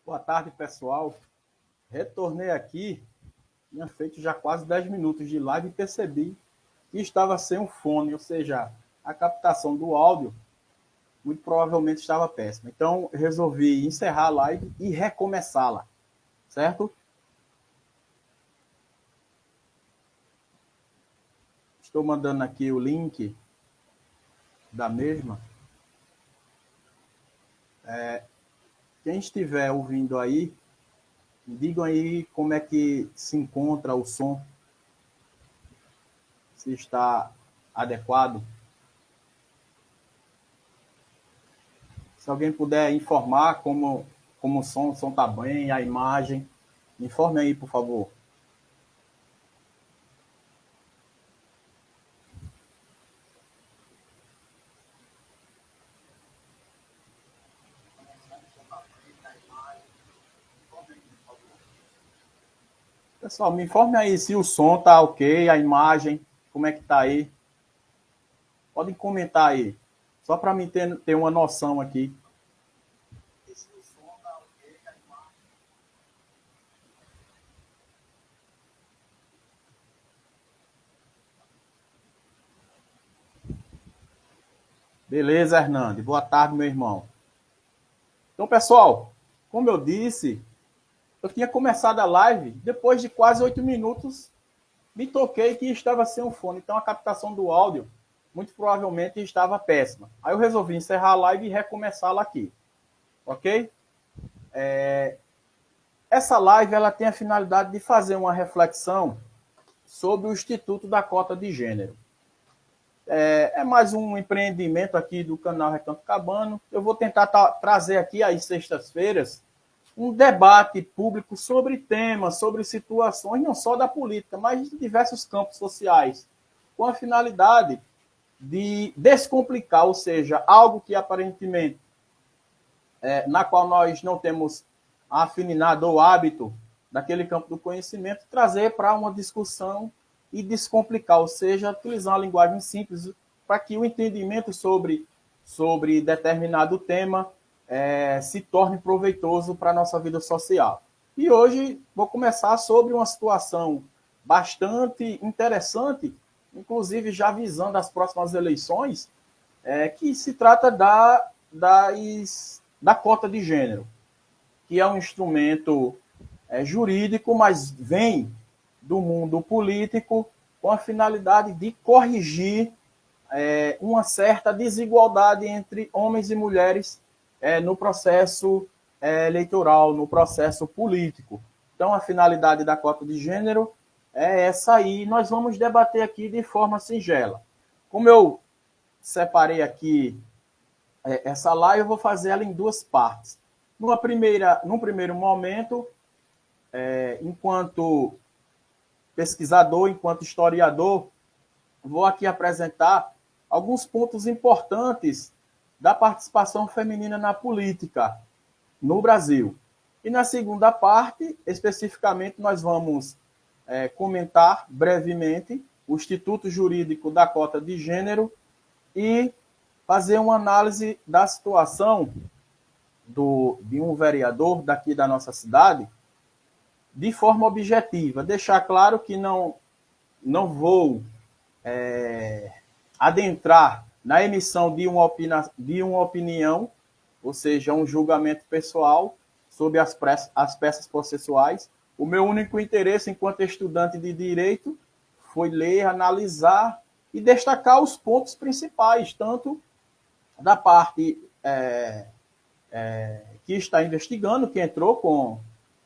Boa tarde, pessoal. Retornei aqui, tinha feito já quase 10 minutos de live e percebi que estava sem um fone, ou seja, a captação do áudio muito provavelmente estava péssima. Então, resolvi encerrar a live e recomeçá-la, certo? Estou mandando aqui o link da mesma. Quem estiver ouvindo aí, me digam aí como é que se encontra o som, se está adequado. Se alguém puder informar como o som está bem, a imagem, me informe aí, por favor. Pessoal, me informe aí se o som tá ok, a imagem, como é que tá aí. Podem comentar aí, só para mim ter uma noção aqui. Beleza, Hernande. Boa tarde, meu irmão. Então, pessoal, como eu disse, eu tinha começado a live, depois de quase 8 minutos, me toquei que estava sem o fone. Então, a captação do áudio, muito provavelmente, estava péssima. Aí eu resolvi encerrar a live e recomeçá-la aqui. Ok? Essa live ela tem a finalidade de fazer uma reflexão sobre o Instituto da Cota de Gênero. É mais um empreendimento aqui do canal Recanto Cabano. Eu vou tentar trazer aqui às sextas-feiras um debate público sobre temas, sobre situações, não só da política, mas de diversos campos sociais, com a finalidade de descomplicar, ou seja, algo que aparentemente, na qual nós não temos a afinidade ou hábito daquele campo do conhecimento, trazer para uma discussão e descomplicar, ou seja, utilizar uma linguagem simples para que o entendimento sobre determinado tema se torne proveitoso para a nossa vida social. E hoje vou começar sobre uma situação bastante interessante, inclusive já visando as próximas eleições, que se trata da cota de gênero, que é um instrumento jurídico, mas vem do mundo político com a finalidade de corrigir uma certa desigualdade entre homens e mulheres no processo eleitoral, no processo político. Então, a finalidade da cota de gênero é essa aí. Nós vamos debater aqui de forma singela. Como eu separei aqui essa live, eu vou fazer ela em duas partes. Num primeiro momento, enquanto pesquisador, enquanto historiador, vou aqui apresentar alguns pontos importantes da participação feminina na política no Brasil. E na segunda parte, especificamente, nós vamos comentar brevemente o Instituto Jurídico da Cota de Gênero e fazer uma análise da situação de um vereador daqui da nossa cidade de forma objetiva. Deixar claro que não vou adentrar na emissão de uma opinião, ou seja, um julgamento pessoal sobre as peças processuais. O meu único interesse enquanto estudante de direito foi ler, analisar e destacar os pontos principais, tanto da parte que está investigando, que entrou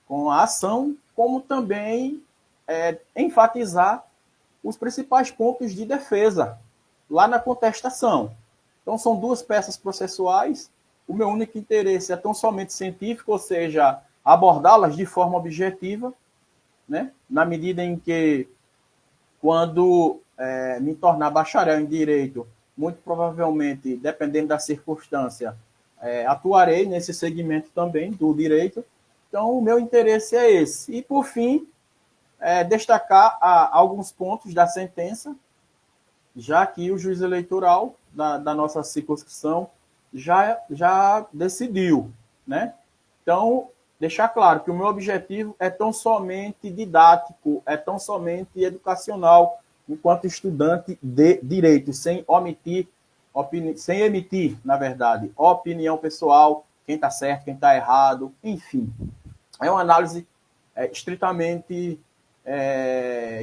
com a ação, como também enfatizar os principais pontos de defesa lá na contestação. Então, são duas peças processuais. O meu único interesse é tão somente científico, ou seja, abordá-las de forma objetiva, né? Na medida em que, quando me tornar bacharel em direito, muito provavelmente, dependendo da circunstância, atuarei nesse segmento também do direito. Então, o meu interesse é esse. E, por fim, destacar alguns pontos da sentença, já que o juiz eleitoral da nossa circunscrição já decidiu, né? Então, deixar claro que o meu objetivo é tão somente didático, é tão somente educacional, enquanto estudante de direito, sem emitir, na verdade, opinião pessoal, quem está certo, quem está errado, enfim. É uma análise estritamente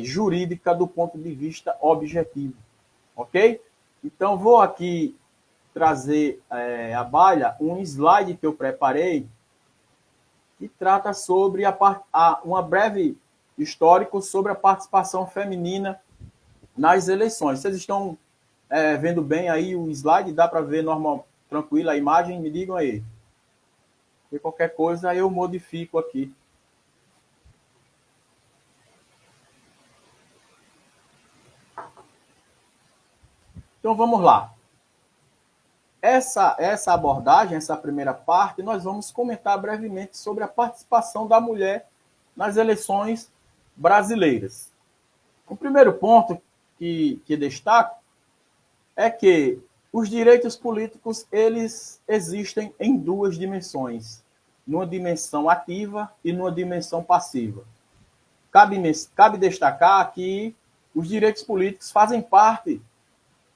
jurídica do ponto de vista objetivo, ok? Então, vou aqui trazer à baila um slide que eu preparei que trata sobre uma breve histórico sobre a participação feminina nas eleições. Vocês estão vendo bem aí o slide? Dá para ver normal, tranquilo a imagem? Me digam aí. E qualquer coisa eu modifico aqui. Então vamos lá. Essa abordagem, essa primeira parte, nós vamos comentar brevemente sobre a participação da mulher nas eleições brasileiras. O primeiro ponto que destaco é que os direitos políticos eles existem em duas dimensões, numa dimensão ativa e numa dimensão passiva. Cabe destacar que os direitos políticos fazem parte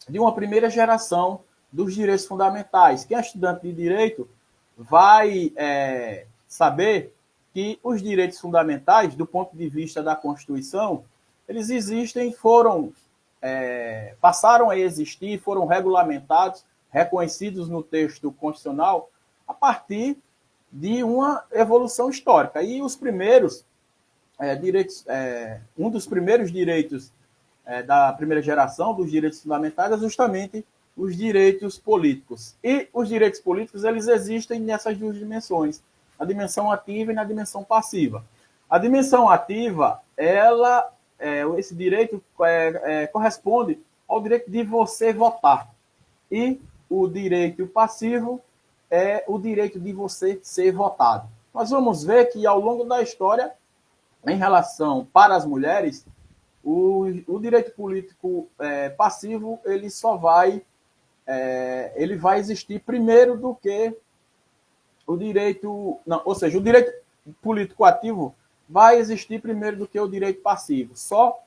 de uma primeira geração dos direitos fundamentais. Quem é estudante de direito vai saber que os direitos fundamentais, do ponto de vista da Constituição, eles existem, passaram a existir, foram regulamentados, reconhecidos no texto constitucional a partir de uma evolução histórica. E os primeiros direitos, um dos primeiros direitos da primeira geração dos direitos fundamentais é justamente os direitos políticos. E os direitos políticos eles existem nessas duas dimensões, a dimensão ativa e na dimensão passiva. A dimensão ativa, esse direito corresponde ao direito de você votar. E o direito passivo é o direito de você ser votado. Nós vamos ver que ao longo da história, em relação para as mulheres, o direito político passivo ele só vai existir primeiro do que o direito, não, ou seja, o direito político ativo vai existir primeiro do que o direito passivo. Só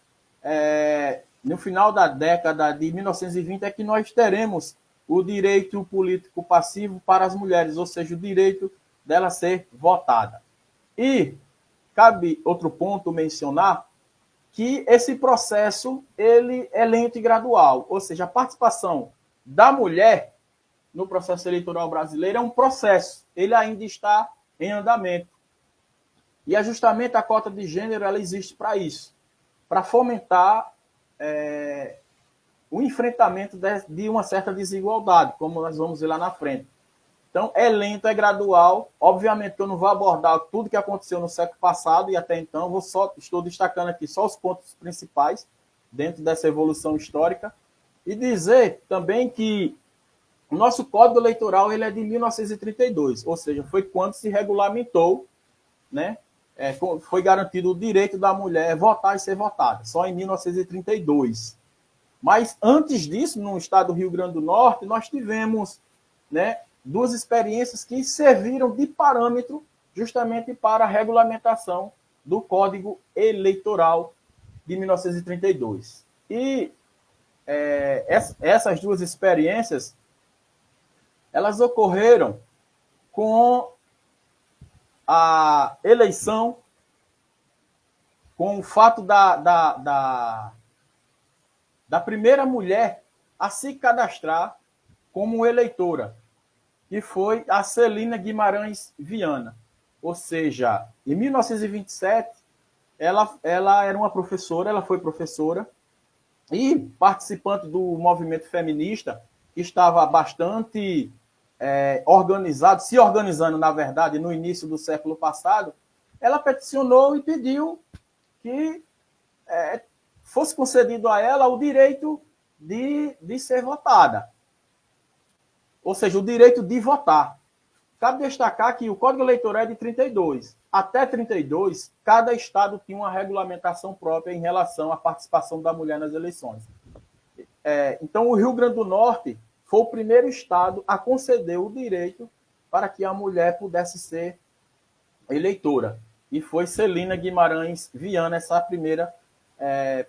no final da década de 1920 é que nós teremos o direito político passivo para as mulheres, ou seja, o direito dela ser votada. E cabe outro ponto mencionar que esse processo ele é lento e gradual, ou seja, a participação da mulher no processo eleitoral brasileiro é um processo, ele ainda está em andamento. E justamente a cota de gênero ela existe para isso, para fomentar o enfrentamento de uma certa desigualdade, como nós vamos ver lá na frente. Então, é lento, é gradual. Obviamente, eu não vou abordar tudo que aconteceu no século passado e até então, estou destacando aqui só os pontos principais dentro dessa evolução histórica. E dizer também que o nosso Código Eleitoral ele é de 1932, ou seja, foi quando se regulamentou, né? Foi garantido o direito da mulher votar e ser votada, só em 1932. Mas antes disso, no estado do Rio Grande do Norte, nós tivemos, né, duas experiências que serviram de parâmetro justamente para a regulamentação do Código Eleitoral de 1932. E essas duas experiências, elas ocorreram com a eleição, com o fato da primeira mulher a se cadastrar como eleitora, que foi a Celina Guimarães Viana. Ou seja, em 1927, ela era uma professora, ela foi professora, e participante do movimento feminista, que estava bastante se organizando, na verdade, no início do século passado, ela peticionou e pediu que fosse concedido a ela o direito de ser votada. Ou seja, o direito de votar. Cabe destacar que o Código Eleitoral é de 32. Até 32, cada estado tinha uma regulamentação própria em relação à participação da mulher nas eleições. Então, o Rio Grande do Norte foi o primeiro estado a conceder o direito para que a mulher pudesse ser eleitora. E foi Celina Guimarães Viana essa primeira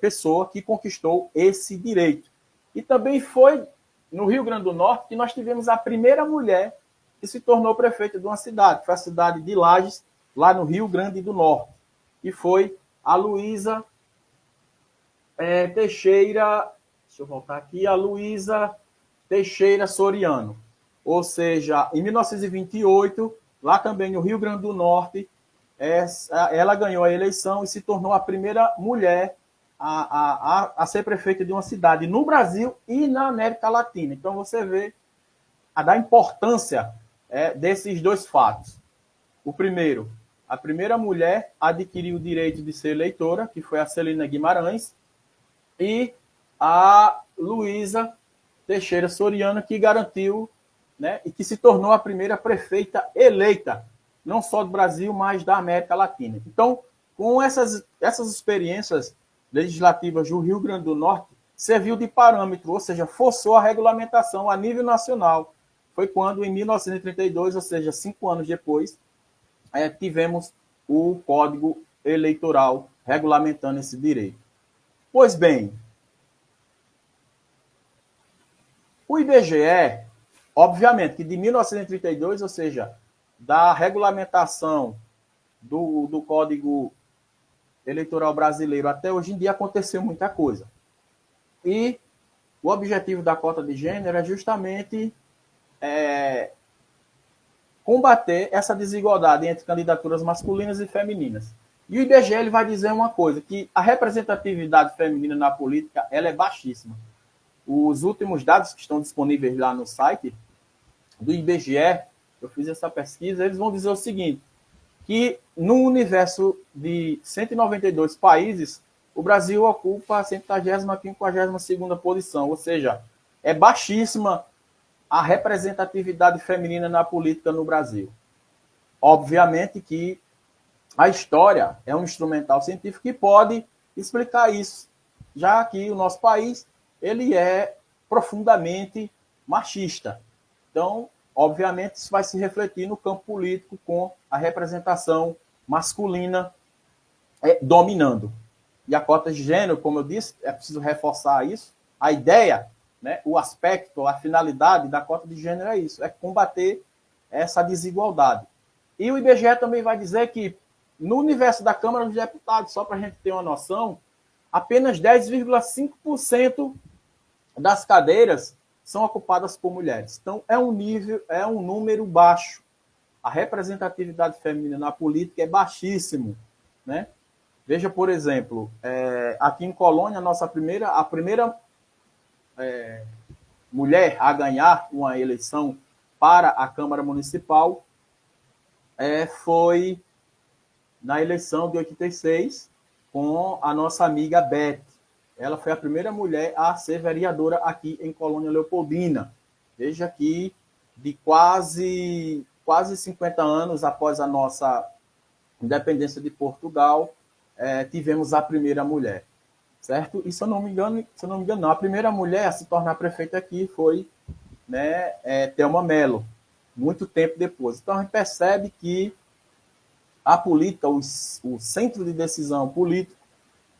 pessoa que conquistou esse direito. E também foi no Rio Grande do Norte que nós tivemos a primeira mulher que se tornou prefeita de uma cidade, que foi a cidade de Lages, lá no Rio Grande do Norte. E foi a Luísa Teixeira, deixa eu voltar aqui, a Luísa Teixeira Soriano. Ou seja, em 1928, lá também no Rio Grande do Norte, ela ganhou a eleição e se tornou a primeira mulher a ser prefeita de uma cidade no Brasil e na América Latina. Então você vê da importância desses dois fatos. O primeiro, a primeira mulher adquiriu o direito de ser eleitora, que foi a Celina Guimarães, e a Luísa Teixeira Soriano, que garantiu, né, e que se tornou a primeira prefeita eleita, não só do Brasil, mas da América Latina. Então, com essas experiências legislativas do Rio Grande do Norte, serviu de parâmetro, ou seja, forçou a regulamentação a nível nacional. Foi quando, em 1932, ou seja, 5 anos depois, tivemos o Código Eleitoral regulamentando esse direito. Pois bem, o IBGE, obviamente, que de 1932, ou seja, da regulamentação do Código Eleitoral Brasileiro até hoje em dia, aconteceu muita coisa. E o objetivo da cota de gênero é justamente combater essa desigualdade entre candidaturas masculinas e femininas. E o IBGE ele vai dizer uma coisa, que a representatividade feminina na política ela é baixíssima. Os últimos dados que estão disponíveis lá no site do IBGE, eu fiz essa pesquisa, eles vão dizer o seguinte, que no universo de 192 países, o Brasil ocupa a 150ª, 52ª posição, ou seja, é baixíssima a representatividade feminina na política no Brasil. Obviamente que a história é um instrumental científico que pode explicar isso, já que o nosso país ele é profundamente machista. Então, obviamente, isso vai se refletir no campo político com a representação masculina dominando. E a cota de gênero, como eu disse, é preciso reforçar isso. A ideia, né, o aspecto, a finalidade da cota de gênero é isso, é combater essa desigualdade. E o IBGE também vai dizer que no universo da Câmara dos Deputados, só para a gente ter uma noção, apenas 10,5% das cadeiras são ocupadas por mulheres. Então, é um número baixo. A representatividade feminina na política é baixíssimo, né? Veja, por exemplo, aqui em Colônia, a primeira mulher a ganhar uma eleição para a Câmara Municipal foi na eleição de 86 com a nossa amiga Beth. Ela foi a primeira mulher a ser vereadora aqui em Colônia Leopoldina. Veja que de quase 50 anos após a nossa independência de Portugal, tivemos a primeira mulher, certo? E se eu não me engano, não, a primeira mulher a se tornar prefeita aqui foi, né, Thelma Mello, muito tempo depois. Então a gente percebe que a política, o centro de decisão político,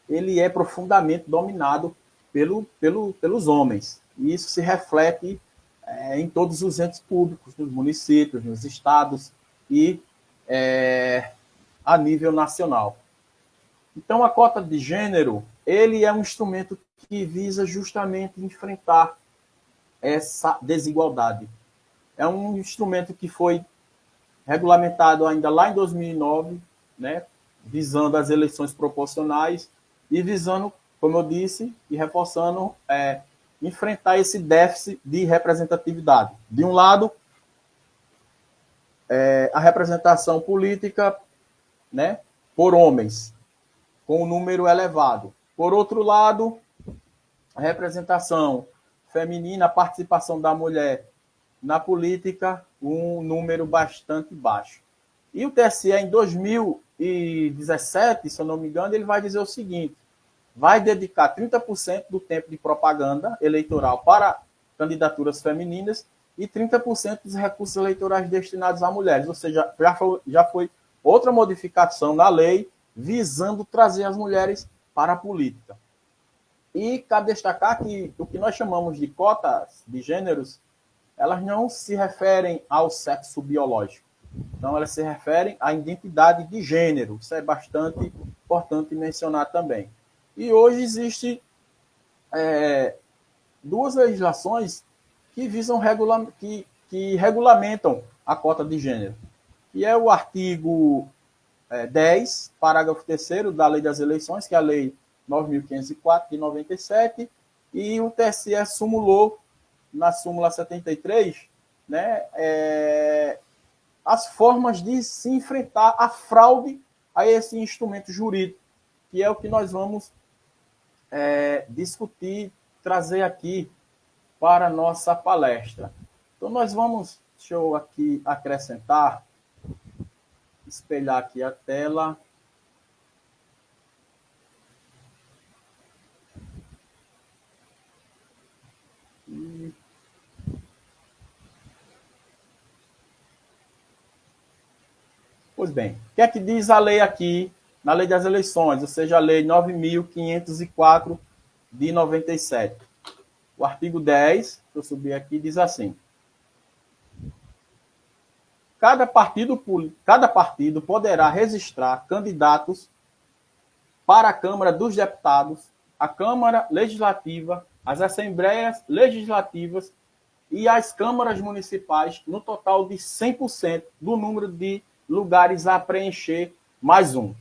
ele é profundamente dominado pelos homens. E isso se reflete em todos os entes públicos, nos municípios, nos estados e a nível nacional. Então, a cota de gênero, ele é um instrumento que visa justamente enfrentar essa desigualdade. É um instrumento que foi regulamentado ainda lá em 2009, né, visando as eleições proporcionais e visando, como eu disse, e reforçando, enfrentar esse déficit de representatividade. De um lado, a representação política, né, por homens, com um número elevado. Por outro lado, a representação feminina, a participação da mulher na política, um número bastante baixo. E o TSE, em 2017, se eu não me engano, ele vai dizer o seguinte, vai dedicar 30% do tempo de propaganda eleitoral para candidaturas femininas e 30% dos recursos eleitorais destinados a mulheres, ou seja, já foi outra modificação na lei visando trazer as mulheres para a política. E cabe destacar que o que nós chamamos de cotas de gêneros, elas não se referem ao sexo biológico. Então, elas se referem à identidade de gênero. Isso é bastante importante mencionar também. E hoje existe duas legislações que visam que regulamentam a cota de gênero, que é o artigo 10, parágrafo 3º da Lei das Eleições, que é a Lei 9.504 de 97, e o TSE sumulou na súmula 73, né, as formas de se enfrentar a fraude a esse instrumento jurídico, que é o que nós vamos discutir, trazer aqui para a nossa palestra. Então, nós vamos, deixa eu aqui acrescentar, espelhar aqui a tela. Pois bem, o que é que diz a lei aqui, na Lei das Eleições, ou seja, a Lei 9.504 de 97? O artigo 10, que eu subi aqui, diz assim: cada partido poderá registrar candidatos para a Câmara dos Deputados, a Câmara Legislativa, as Assembleias Legislativas e as câmaras municipais, no total de 100% do número de lugares a preencher, mais um.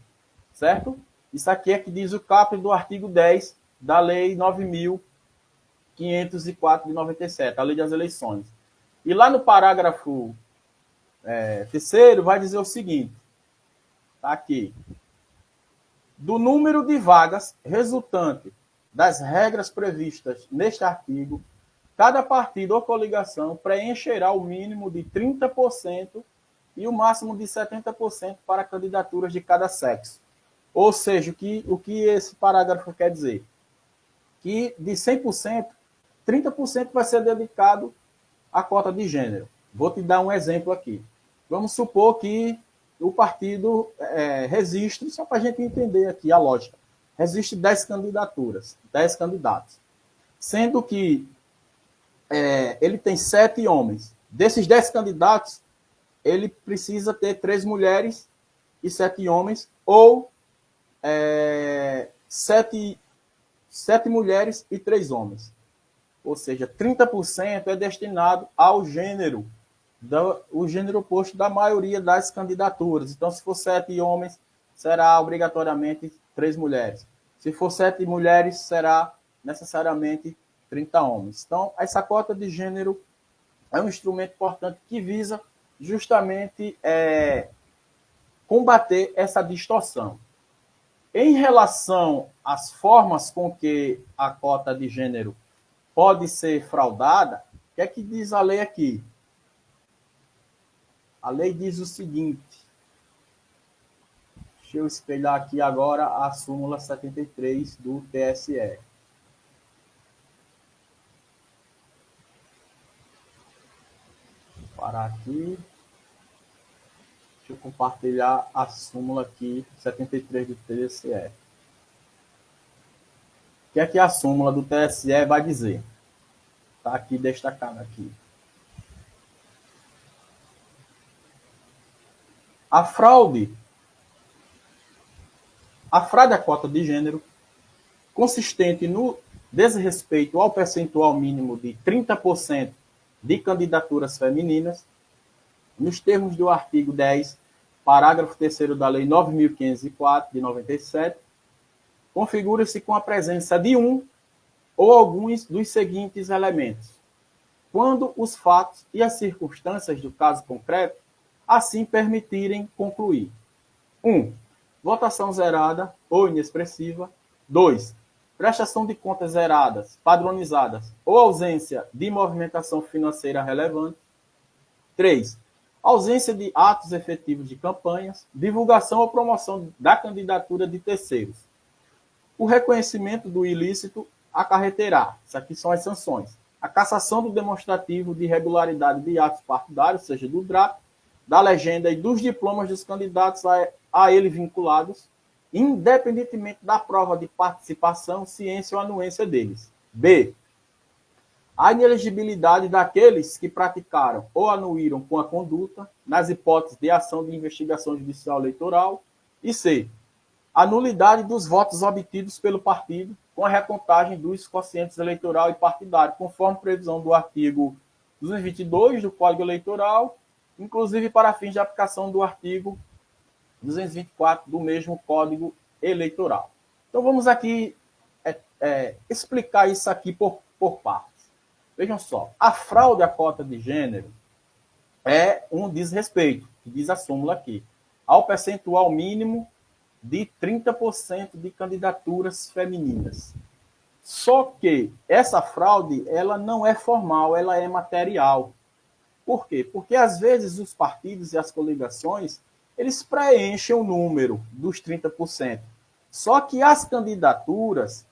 Certo? Isso aqui é que diz o caput do artigo 10 da Lei 9.504 de 97, a Lei das Eleições. E lá no parágrafo terceiro vai dizer o seguinte, tá aqui: do número de vagas resultante das regras previstas neste artigo, cada partido ou coligação preencherá o mínimo de 30% e o máximo de 70% para candidaturas de cada sexo. Ou seja, o que esse parágrafo quer dizer? Que de 100%, 30% vai ser dedicado à cota de gênero. Vou te dar um exemplo aqui. Vamos supor que o partido registre, só para a gente entender aqui a lógica, registre 10 candidaturas, 10 candidatos. Sendo que ele tem 7 homens. Desses 10 candidatos, ele precisa ter 3 mulheres e 7 homens, ou 7 mulheres e 3 homens. Ou seja, 30% é destinado ao gênero, o gênero oposto da maioria das candidaturas. Então, se for 7 homens, será obrigatoriamente 3 mulheres. Se for 7 mulheres, será necessariamente 30 homens. Então, essa cota de gênero é um instrumento importante que visa justamente combater essa distorção. Em relação às formas com que a cota de gênero pode ser fraudada, o que é que diz a lei aqui? A lei diz o seguinte, deixa eu espelhar aqui agora a súmula 73 do TSE. Vou parar aqui. Deixa eu compartilhar a súmula aqui, 73 do TSE. O que é que a súmula do TSE vai dizer? Está aqui destacado aqui. A fraude à cota de gênero, consistente no desrespeito ao percentual mínimo de 30% de candidaturas femininas, nos termos do artigo 10, parágrafo 3º da Lei 9.504, de 97, configura-se com a presença de um ou alguns dos seguintes elementos, quando os fatos e as circunstâncias do caso concreto assim permitirem concluir. 1. Votação zerada ou inexpressiva. 2. Prestação de contas zeradas, padronizadas ou ausência de movimentação financeira relevante. 3. Ausência de atos efetivos de campanhas, divulgação ou promoção da candidatura de terceiros. O reconhecimento do ilícito acarreterá, isso aqui são as sanções, a cassação do demonstrativo de irregularidade de atos partidários, seja do DRAP, da legenda e dos diplomas dos candidatos a ele vinculados, independentemente da prova de participação, ciência ou anuência deles. B. A inelegibilidade daqueles que praticaram ou anuíram com a conduta, nas hipóteses de ação de investigação judicial eleitoral. E C. A nulidade dos votos obtidos pelo partido com a recontagem dos quocientes eleitoral e partidário, conforme previsão do artigo 222 do Código Eleitoral, inclusive para fins de aplicação do artigo 224 do mesmo Código Eleitoral. Então, vamos aqui explicar isso aqui por partes. Vejam só, a fraude à cota de gênero é um desrespeito, que diz a súmula aqui, ao percentual mínimo de 30% de candidaturas femininas. Só que essa fraude, ela não é formal, ela é material. Por quê? Porque, às vezes, os partidos e as coligações, eles preenchem o número dos 30%. Só que as candidaturas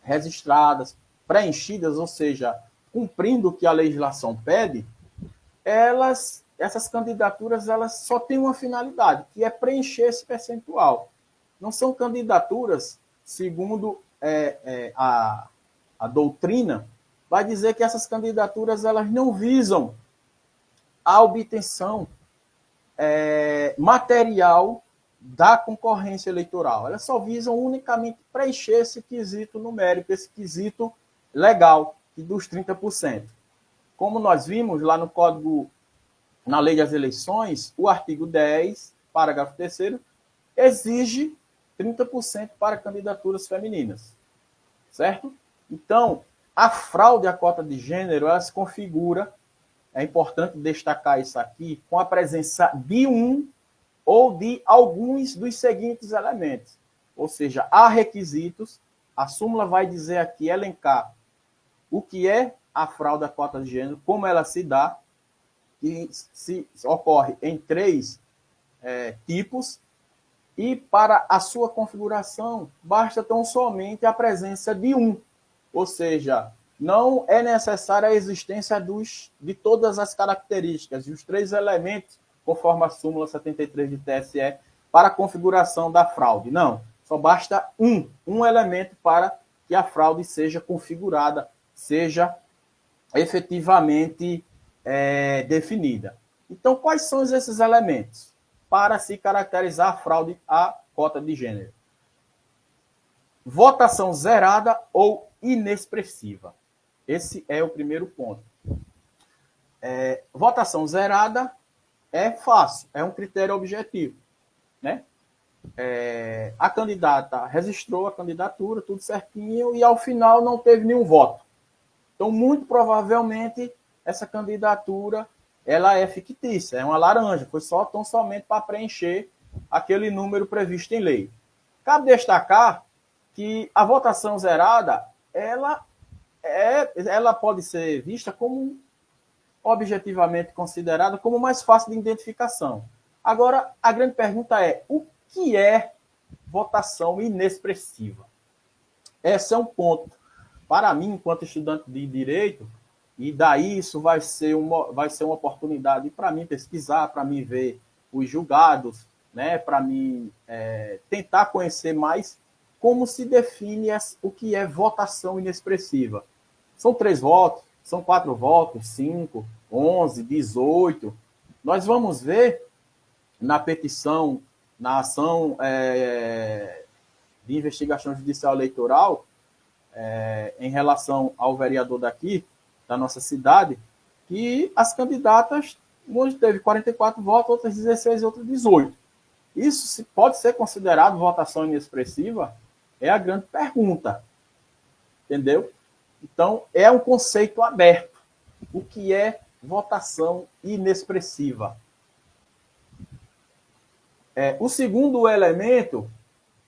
registradas, preenchidas, ou seja, cumprindo o que a legislação pede, essas candidaturas elas só têm uma finalidade, que é preencher esse percentual. Não são candidaturas, segundo a doutrina, vai dizer que essas candidaturas elas não visam a obtenção material da concorrência eleitoral. Elas só visam unicamente preencher esse quesito numérico, esse quesito legal, dos 30%. Como nós vimos lá no Código, na Lei das Eleições, o artigo 10, parágrafo 3º, exige 30% para candidaturas femininas. Certo? Então, a fraude à cota de gênero, ela se configura, é importante destacar isso aqui, com a presença de um ou de alguns dos seguintes elementos. Ou seja, há requisitos, a súmula vai dizer aqui, elencar o que é a fraude à cota de gênero, como ela se dá, que se ocorre em 3 tipos, e para a sua configuração, basta tão somente a presença de um, ou seja, não é necessária a existência de todas as características, e os 3 elementos, conforme a súmula 73 de TSE, para a configuração da fraude. Não, só basta um elemento para que a fraude seja configurada, seja efetivamente definida. Então, quais são esses elementos para se caracterizar a fraude à cota de gênero? Votação zerada ou inexpressiva. Esse é o primeiro ponto. Votação zerada é fácil, é um critério objetivo, né? A candidata registrou a candidatura, tudo certinho, e ao final não teve nenhum voto. Então, muito provavelmente, essa candidatura ela é fictícia, é uma laranja, foi tão somente para preencher aquele número previsto em lei. Cabe destacar que a votação zerada, ela pode ser vista como, objetivamente considerada, como mais fácil de identificação. Agora, a grande pergunta é, o que é votação inexpressiva? Esse é um ponto. Para mim, enquanto estudante de Direito, e daí isso vai ser uma oportunidade para mim pesquisar, para mim ver os julgados, né, para mim tentar conhecer mais como se define o que é votação inexpressiva. São 3 votos, são 4 votos, 5, 11, 18. Nós vamos ver na petição, na ação de investigação judicial eleitoral, em relação ao vereador daqui, da nossa cidade, que as candidatas, uma teve 44 votos, outras 16 e outras 18. Isso pode ser considerado votação inexpressiva? É a grande pergunta. Entendeu? Então, é um conceito aberto. O que é votação inexpressiva? O segundo elemento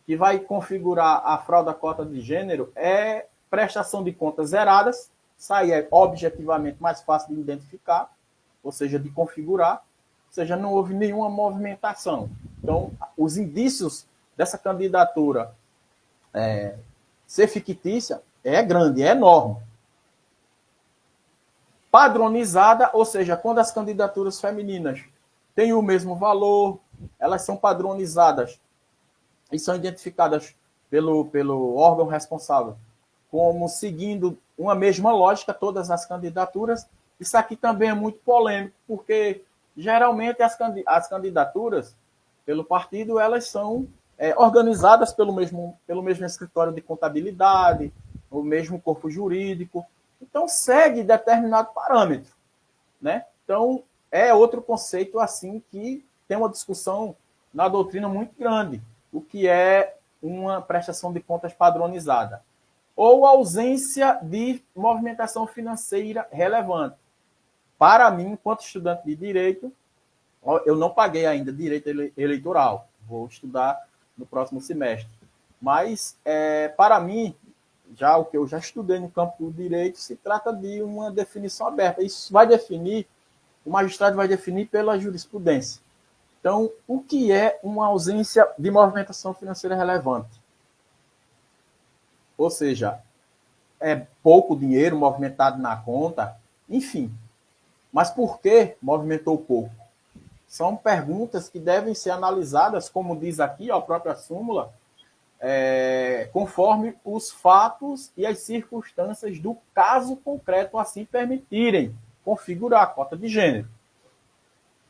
que vai configurar a fraude à cota de gênero é prestação de contas zeradas. Isso aí é objetivamente mais fácil de identificar, ou seja, de configurar. Ou seja, não houve nenhuma movimentação. Então, os indícios dessa candidatura ser fictícia é grande, é enorme. Padronizada, ou seja, quando as candidaturas femininas têm o mesmo valor, elas são padronizadas e são identificadas pelo órgão responsável como seguindo uma mesma lógica, todas as candidaturas. Isso aqui também é muito polêmico, porque geralmente as candidaturas pelo partido, elas são organizadas pelo mesmo escritório de contabilidade, o mesmo corpo jurídico. Então, segue determinado parâmetro, né? Então, é outro conceito assim que tem uma discussão na doutrina muito grande, o que é uma prestação de contas padronizada ou ausência de movimentação financeira relevante. Para mim, enquanto estudante de direito, eu não paguei ainda direito eleitoral, vou estudar no próximo semestre. Mas, para mim, já o que eu já estudei no campo do direito, se trata de uma definição aberta. Isso vai definir, o magistrado vai definir pela jurisprudência. Então, o que é uma ausência de movimentação financeira relevante? Ou seja, é pouco dinheiro movimentado na conta, enfim. Mas por que movimentou pouco? São perguntas que devem ser analisadas, como diz aqui a própria súmula, conforme os fatos e as circunstâncias do caso concreto assim permitirem configurar a cota de gênero.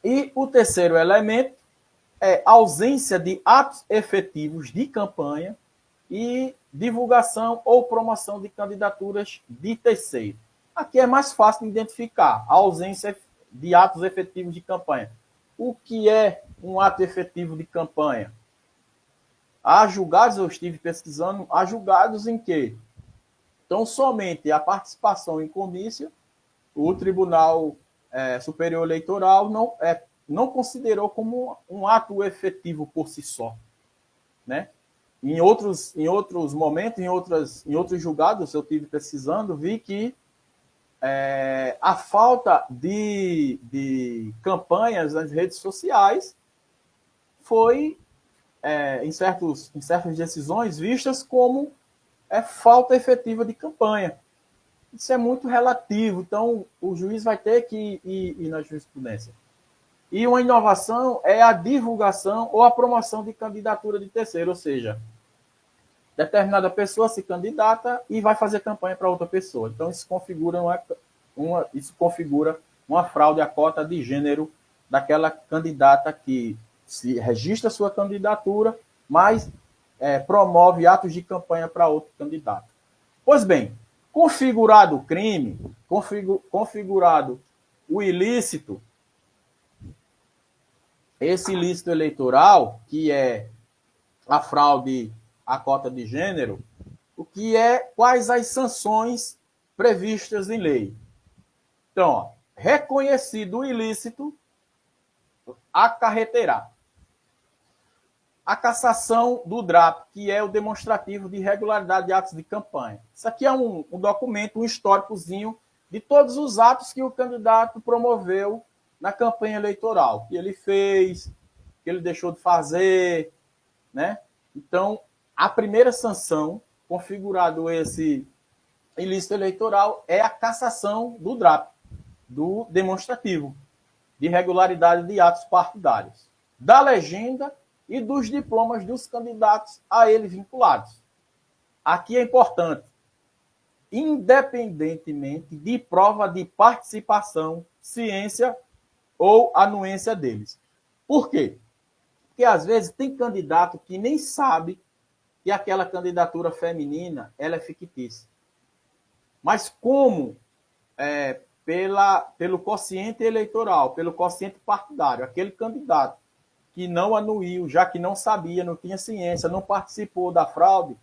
E o terceiro elemento é ausência de atos efetivos de campanha e divulgação ou promoção de candidaturas de terceiro. Aqui é mais fácil de identificar a ausência de atos efetivos de campanha. O que é um ato efetivo de campanha? Há julgados, eu estive pesquisando, há julgados em que, então, somente a participação em comício, o Tribunal Superior Eleitoral não considerou como um ato efetivo por si só, né? Em outros momentos, em outros julgados, eu estive pesquisando, vi que a falta de campanhas nas redes sociais foi, em certas decisões, vistas como falta efetiva de campanha. Isso é muito relativo, então o juiz vai ter que ir na jurisprudência. E uma inovação é a divulgação ou a promoção de candidatura de terceiro, ou seja, determinada pessoa se candidata e vai fazer campanha para outra pessoa. Então, isso configura uma fraude à cota de gênero daquela candidata que se registra sua candidatura, mas promove atos de campanha para outro candidato. Pois bem, configurado o crime, configurado o ilícito, esse ilícito eleitoral, que é a fraude à cota de gênero, quais as sanções previstas em lei. Então, reconhecido o ilícito, acarreterá a cassação do DRAP, que é o demonstrativo de irregularidade de atos de campanha. Isso aqui é um documento, um históricozinho de todos os atos que o candidato promoveu na campanha eleitoral, que ele fez, que ele deixou de fazer, né? Então, a primeira sanção, configurado esse ilícito eleitoral, é a cassação do DRAP, do demonstrativo de irregularidade de atos partidários, da legenda e dos diplomas dos candidatos a ele vinculados. Aqui é importante, independentemente de prova de participação, ciência ou anuência deles. Por quê? Porque, às vezes, tem candidato que nem sabe que aquela candidatura feminina ela é fictícia. Mas como pelo quociente eleitoral, pelo quociente partidário, aquele candidato que não anuiu, já que não sabia, não tinha ciência, não participou da fraude,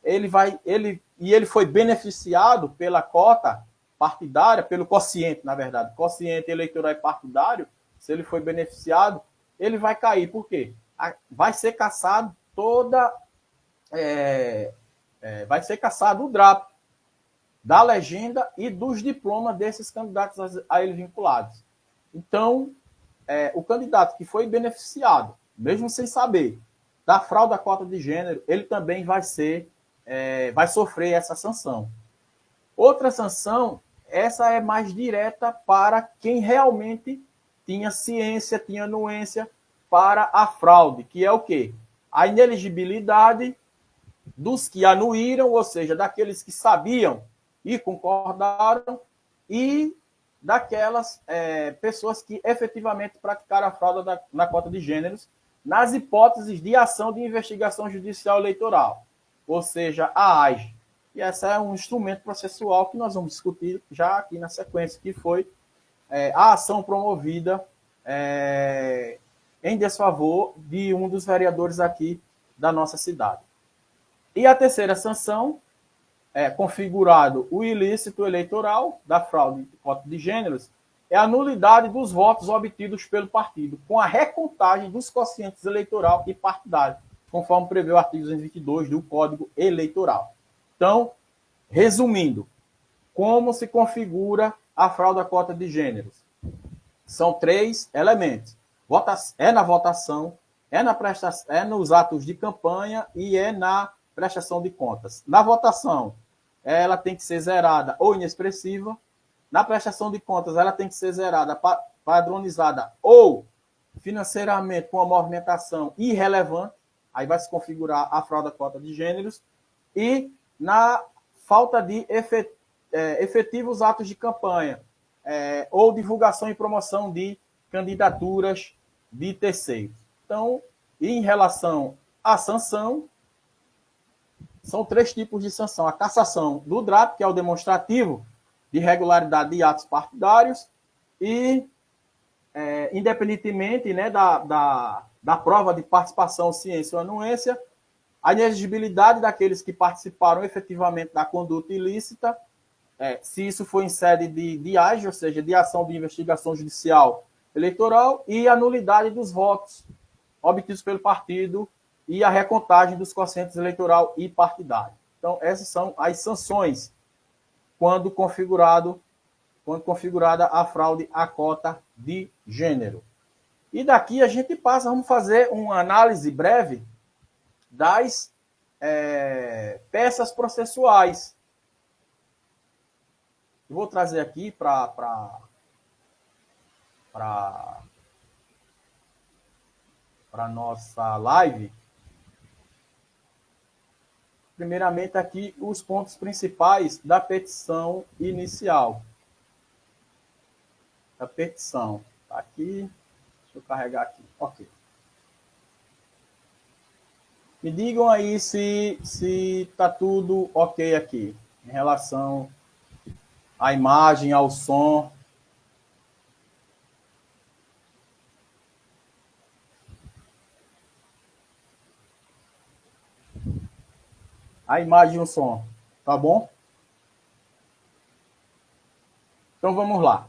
ele foi beneficiado pela cota partidária, pelo quociente, na verdade, quociente eleitoral e partidário, se ele foi beneficiado, ele vai cair. Por quê? Vai ser cassado vai ser cassado o DRAP da legenda e dos diplomas desses candidatos a ele vinculados. Então, o candidato que foi beneficiado, mesmo sem saber, da fraude à cota de gênero, ele também vai sofrer essa sanção. Outra sanção, essa é mais direta para quem realmente tinha ciência, tinha anuência para a fraude, que é o quê? A ineligibilidade dos que anuíram, ou seja, daqueles que sabiam e concordaram, e daquelas pessoas que efetivamente praticaram a fraude na cota de gêneros, nas hipóteses de ação de investigação judicial eleitoral, ou seja, a AIGE. E essa é um instrumento processual que nós vamos discutir já aqui na sequência, que foi a ação promovida em desfavor de um dos vereadores aqui da nossa cidade. E a terceira sanção, configurado o ilícito eleitoral da fraude de cota de gêneros, é a nulidade dos votos obtidos pelo partido, com a recontagem dos quocientes eleitoral e partidário, conforme prevê o artigo 222 do Código Eleitoral. Então, resumindo, como se configura a fraude à cota de gêneros? São 3 elementos. É na votação, é nos atos de campanha e é na prestação de contas. Na votação, ela tem que ser zerada ou inexpressiva. Na prestação de contas, ela tem que ser zerada, padronizada ou financeiramente com uma movimentação irrelevante. Aí vai se configurar a fraude à cota de gêneros. E na falta de efetivos atos de campanha ou divulgação e promoção de candidaturas de terceiros. Então, em relação à sanção, são 3 tipos de sanção. A cassação do DRAP, que é o demonstrativo de regularidade de atos partidários, e, independentemente, né, da prova de participação, ciência ou anuência, a inelegibilidade daqueles que participaram efetivamente da conduta ilícita, se isso for em sede de AGE, ou seja, de ação de investigação judicial eleitoral, e a nulidade dos votos obtidos pelo partido e a recontagem dos quocientes eleitoral e partidário. Então, essas são as sanções quando configurada a fraude à cota de gênero. E daqui a gente vamos fazer uma análise breve das peças processuais. Eu vou trazer aqui para a nossa live. Primeiramente, aqui os pontos principais da petição inicial. A petição. Tá aqui. Deixa eu carregar aqui. Ok. Me digam aí se está tudo ok aqui, em relação à imagem, ao som. A imagem e o som, tá bom? Então vamos lá.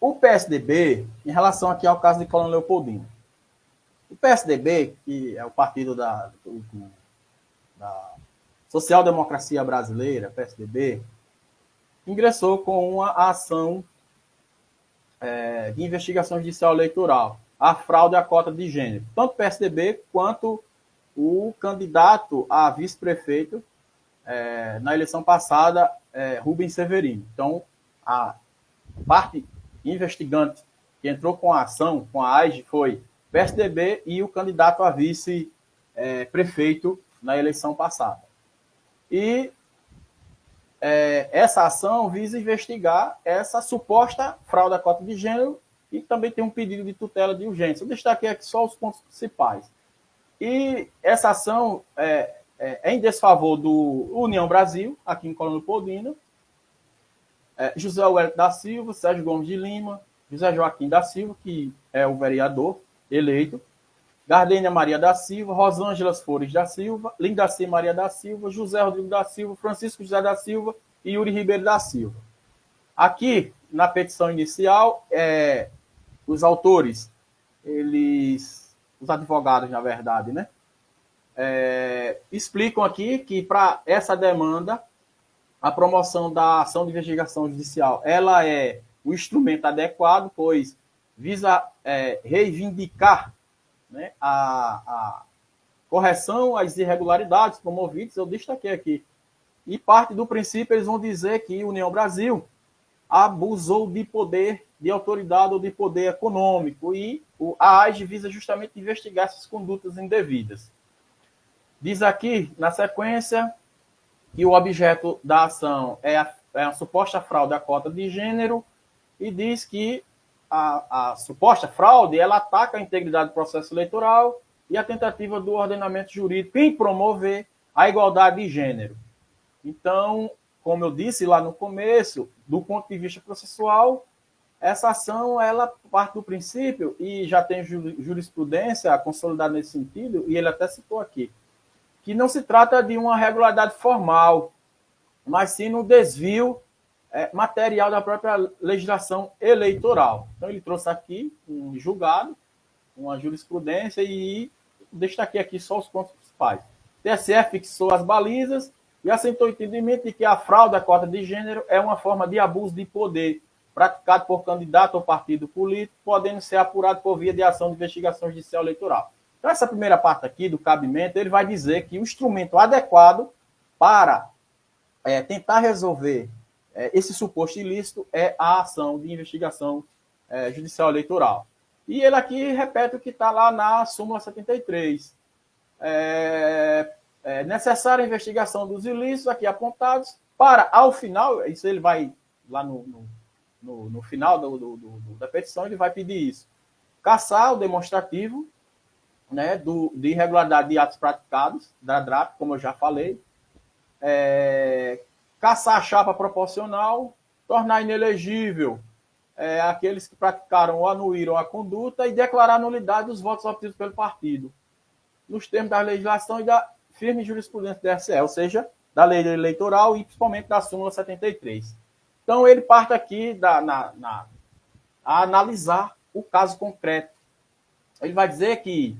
O PSDB, em relação aqui ao caso de Colônia Leopoldina. O PSDB, que é o partido da Social-Democracia Brasileira, PSDB, ingressou com uma ação de investigação judicial eleitoral, a fraude à cota de gênero. Tanto o PSDB quanto o candidato a vice-prefeito na eleição passada, Rubens Severino. Então, a parte investigante que entrou com a ação, com a AIGE, foi PSDB e o candidato a vice-prefeito na eleição passada. E essa ação visa investigar essa suposta fraude à cota de gênero e também tem um pedido de tutela de urgência. Eu destaquei aqui só os pontos principais. E essa ação é em desfavor do União Brasil, aqui em Colônia Leopoldina, José Wellington da Silva, Sérgio Gomes de Lima, José Joaquim da Silva, que é o vereador eleito, Gardênia Maria da Silva, Rosângela Flores da Silva, Lindaci Maria da Silva, José Rodrigo da Silva, Francisco José da Silva e Yuri Ribeiro da Silva. Aqui, na petição inicial, os autores, os advogados, na verdade, né, explicam aqui que para essa demanda, a promoção da ação de investigação judicial, ela é o instrumento adequado, pois visa reivindicar, né, a correção às irregularidades promovidas. Eu destaquei aqui. E parte do princípio, eles vão dizer que a União Brasil abusou de poder de autoridade ou de poder econômico, e a AIGE visa justamente investigar essas condutas indevidas. Diz aqui, na sequência, que o objeto da ação é a suposta fraude à cota de gênero, e diz que a suposta fraude, ela ataca a integridade do processo eleitoral e a tentativa do ordenamento jurídico em promover a igualdade de gênero. Então, como eu disse lá no começo, do ponto de vista processual, essa ação, ela parte do princípio, e já tem jurisprudência consolidada nesse sentido, e ele até citou aqui, que não se trata de uma regularidade formal, mas sim no desvio material da própria legislação eleitoral. Então, ele trouxe aqui um julgado, uma jurisprudência, e destaquei aqui só os pontos principais. O TSE fixou as balizas e assentou o entendimento de que a fraude à cota de gênero é uma forma de abuso de poder praticado por candidato ou partido político, podendo ser apurado por via de ação de investigação judicial eleitoral. Então, essa primeira parte aqui do cabimento, ele vai dizer que o instrumento adequado para tentar resolver esse suposto ilícito é a ação de investigação judicial eleitoral. E ele aqui repete o que está lá na súmula 73. É necessária a investigação dos ilícitos aqui apontados para, ao final, isso ele vai lá no final da petição, ele vai pedir isso. Caçar o demonstrativo, né, de irregularidade de atos praticados, da DRAP, como eu já falei, caçar a chapa proporcional, tornar inelegível aqueles que praticaram ou anuíram a conduta e declarar a nulidade dos votos obtidos pelo partido, nos termos da legislação e da firme jurisprudência do TSE, ou seja, da lei eleitoral e principalmente da súmula 73. Então, ele parte aqui a analisar o caso concreto. Ele vai dizer que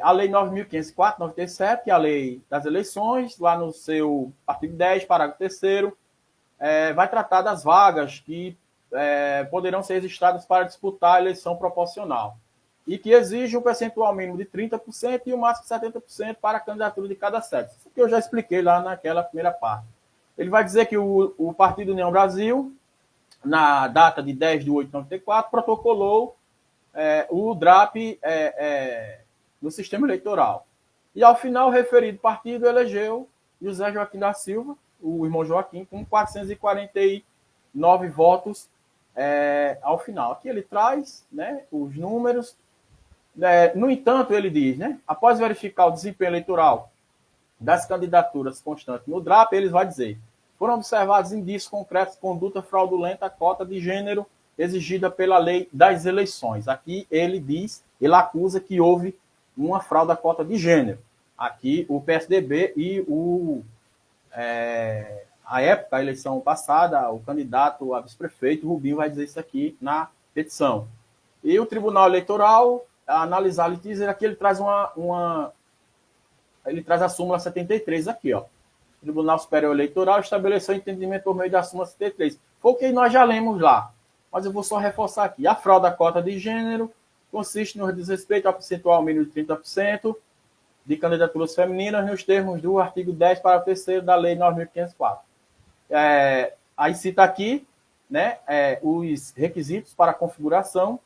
a Lei 9.504, 97, que é a Lei das Eleições, lá no seu artigo 10, parágrafo 3º, vai tratar das vagas que poderão ser registradas para disputar a eleição proporcional, e que exige um percentual mínimo de 30% e o máximo de 70% para a candidatura de cada sexo. Isso que eu já expliquei lá naquela primeira parte. Ele vai dizer que o Partido União Brasil, na data de 10 de 8 de 94, protocolou o DRAP no sistema eleitoral. E, ao final, o referido partido elegeu José Joaquim da Silva, o irmão Joaquim, com 449 votos ao final. Aqui ele traz, né, os números. No entanto, ele diz, né, após verificar o desempenho eleitoral das candidaturas constantes no DRAP, eles vão dizer: foram observados indícios concretos de conduta fraudulenta à cota de gênero exigida pela lei das eleições. Aqui ele diz, ele acusa que houve uma fraude à cota de gênero. Aqui o PSDB e a época, a eleição passada, o candidato a vice-prefeito, Rubinho, vai dizer isso aqui na petição. E o Tribunal Eleitoral, a analisar, ele diz, aqui ele traz ele traz a súmula 73 aqui, ó. O Tribunal Superior Eleitoral estabeleceu o entendimento por meio da súmula 73. Foi o que nós já lemos lá, mas eu vou só reforçar aqui. A fraude à cota de gênero consiste no desrespeito ao percentual mínimo de 30% de candidaturas femininas nos termos do artigo 10, parágrafo 3º da Lei 9.504. Aí cita aqui, né, os requisitos para a configuração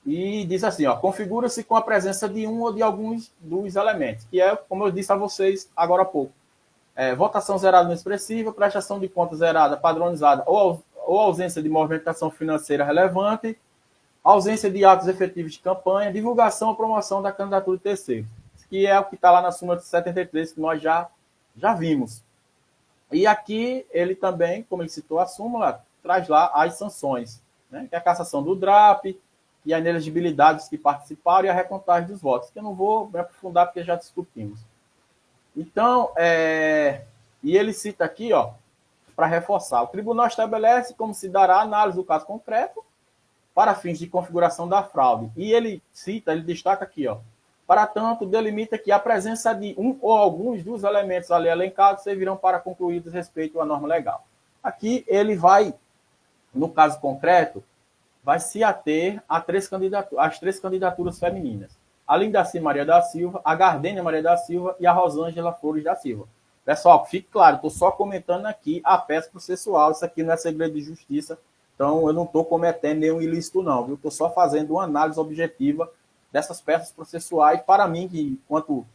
e diz assim, ó, configura-se com a presença de um ou de alguns dos elementos, que é, como eu disse a vocês agora há pouco, votação zerada não expressiva, prestação de contas zerada, padronizada ou ausência de movimentação financeira relevante, ausência de atos efetivos de campanha, divulgação ou promoção da candidatura de terceiros, que é o que está lá na súmula de 73, que nós já vimos. E aqui ele também, como ele citou a súmula, traz lá as sanções, né, que é a cassação do DRAP e a inelegibilidade dos que participaram e a recontagem dos votos, que eu não vou me aprofundar porque já discutimos. Então, e ele cita aqui, ó, para reforçar, o tribunal estabelece como se dará a análise do caso concreto para fins de configuração da fraude. E ele cita, ele destaca aqui, ó, para tanto, delimita que a presença de um ou alguns dos elementos ali elencados servirão para concluir respeito à norma legal. Aqui ele vai, no caso concreto, vai se ater às três candidaturas femininas. A Lindaci Maria da Silva, a Gardênia Maria da Silva e a Rosângela Flores da Silva. Pessoal, fique claro, estou só comentando aqui a peça processual, isso aqui não é segredo de justiça, Então, eu não estou cometendo nenhum ilícito, não, viu? Estou só fazendo uma análise objetiva dessas peças processuais para mim, que, enquanto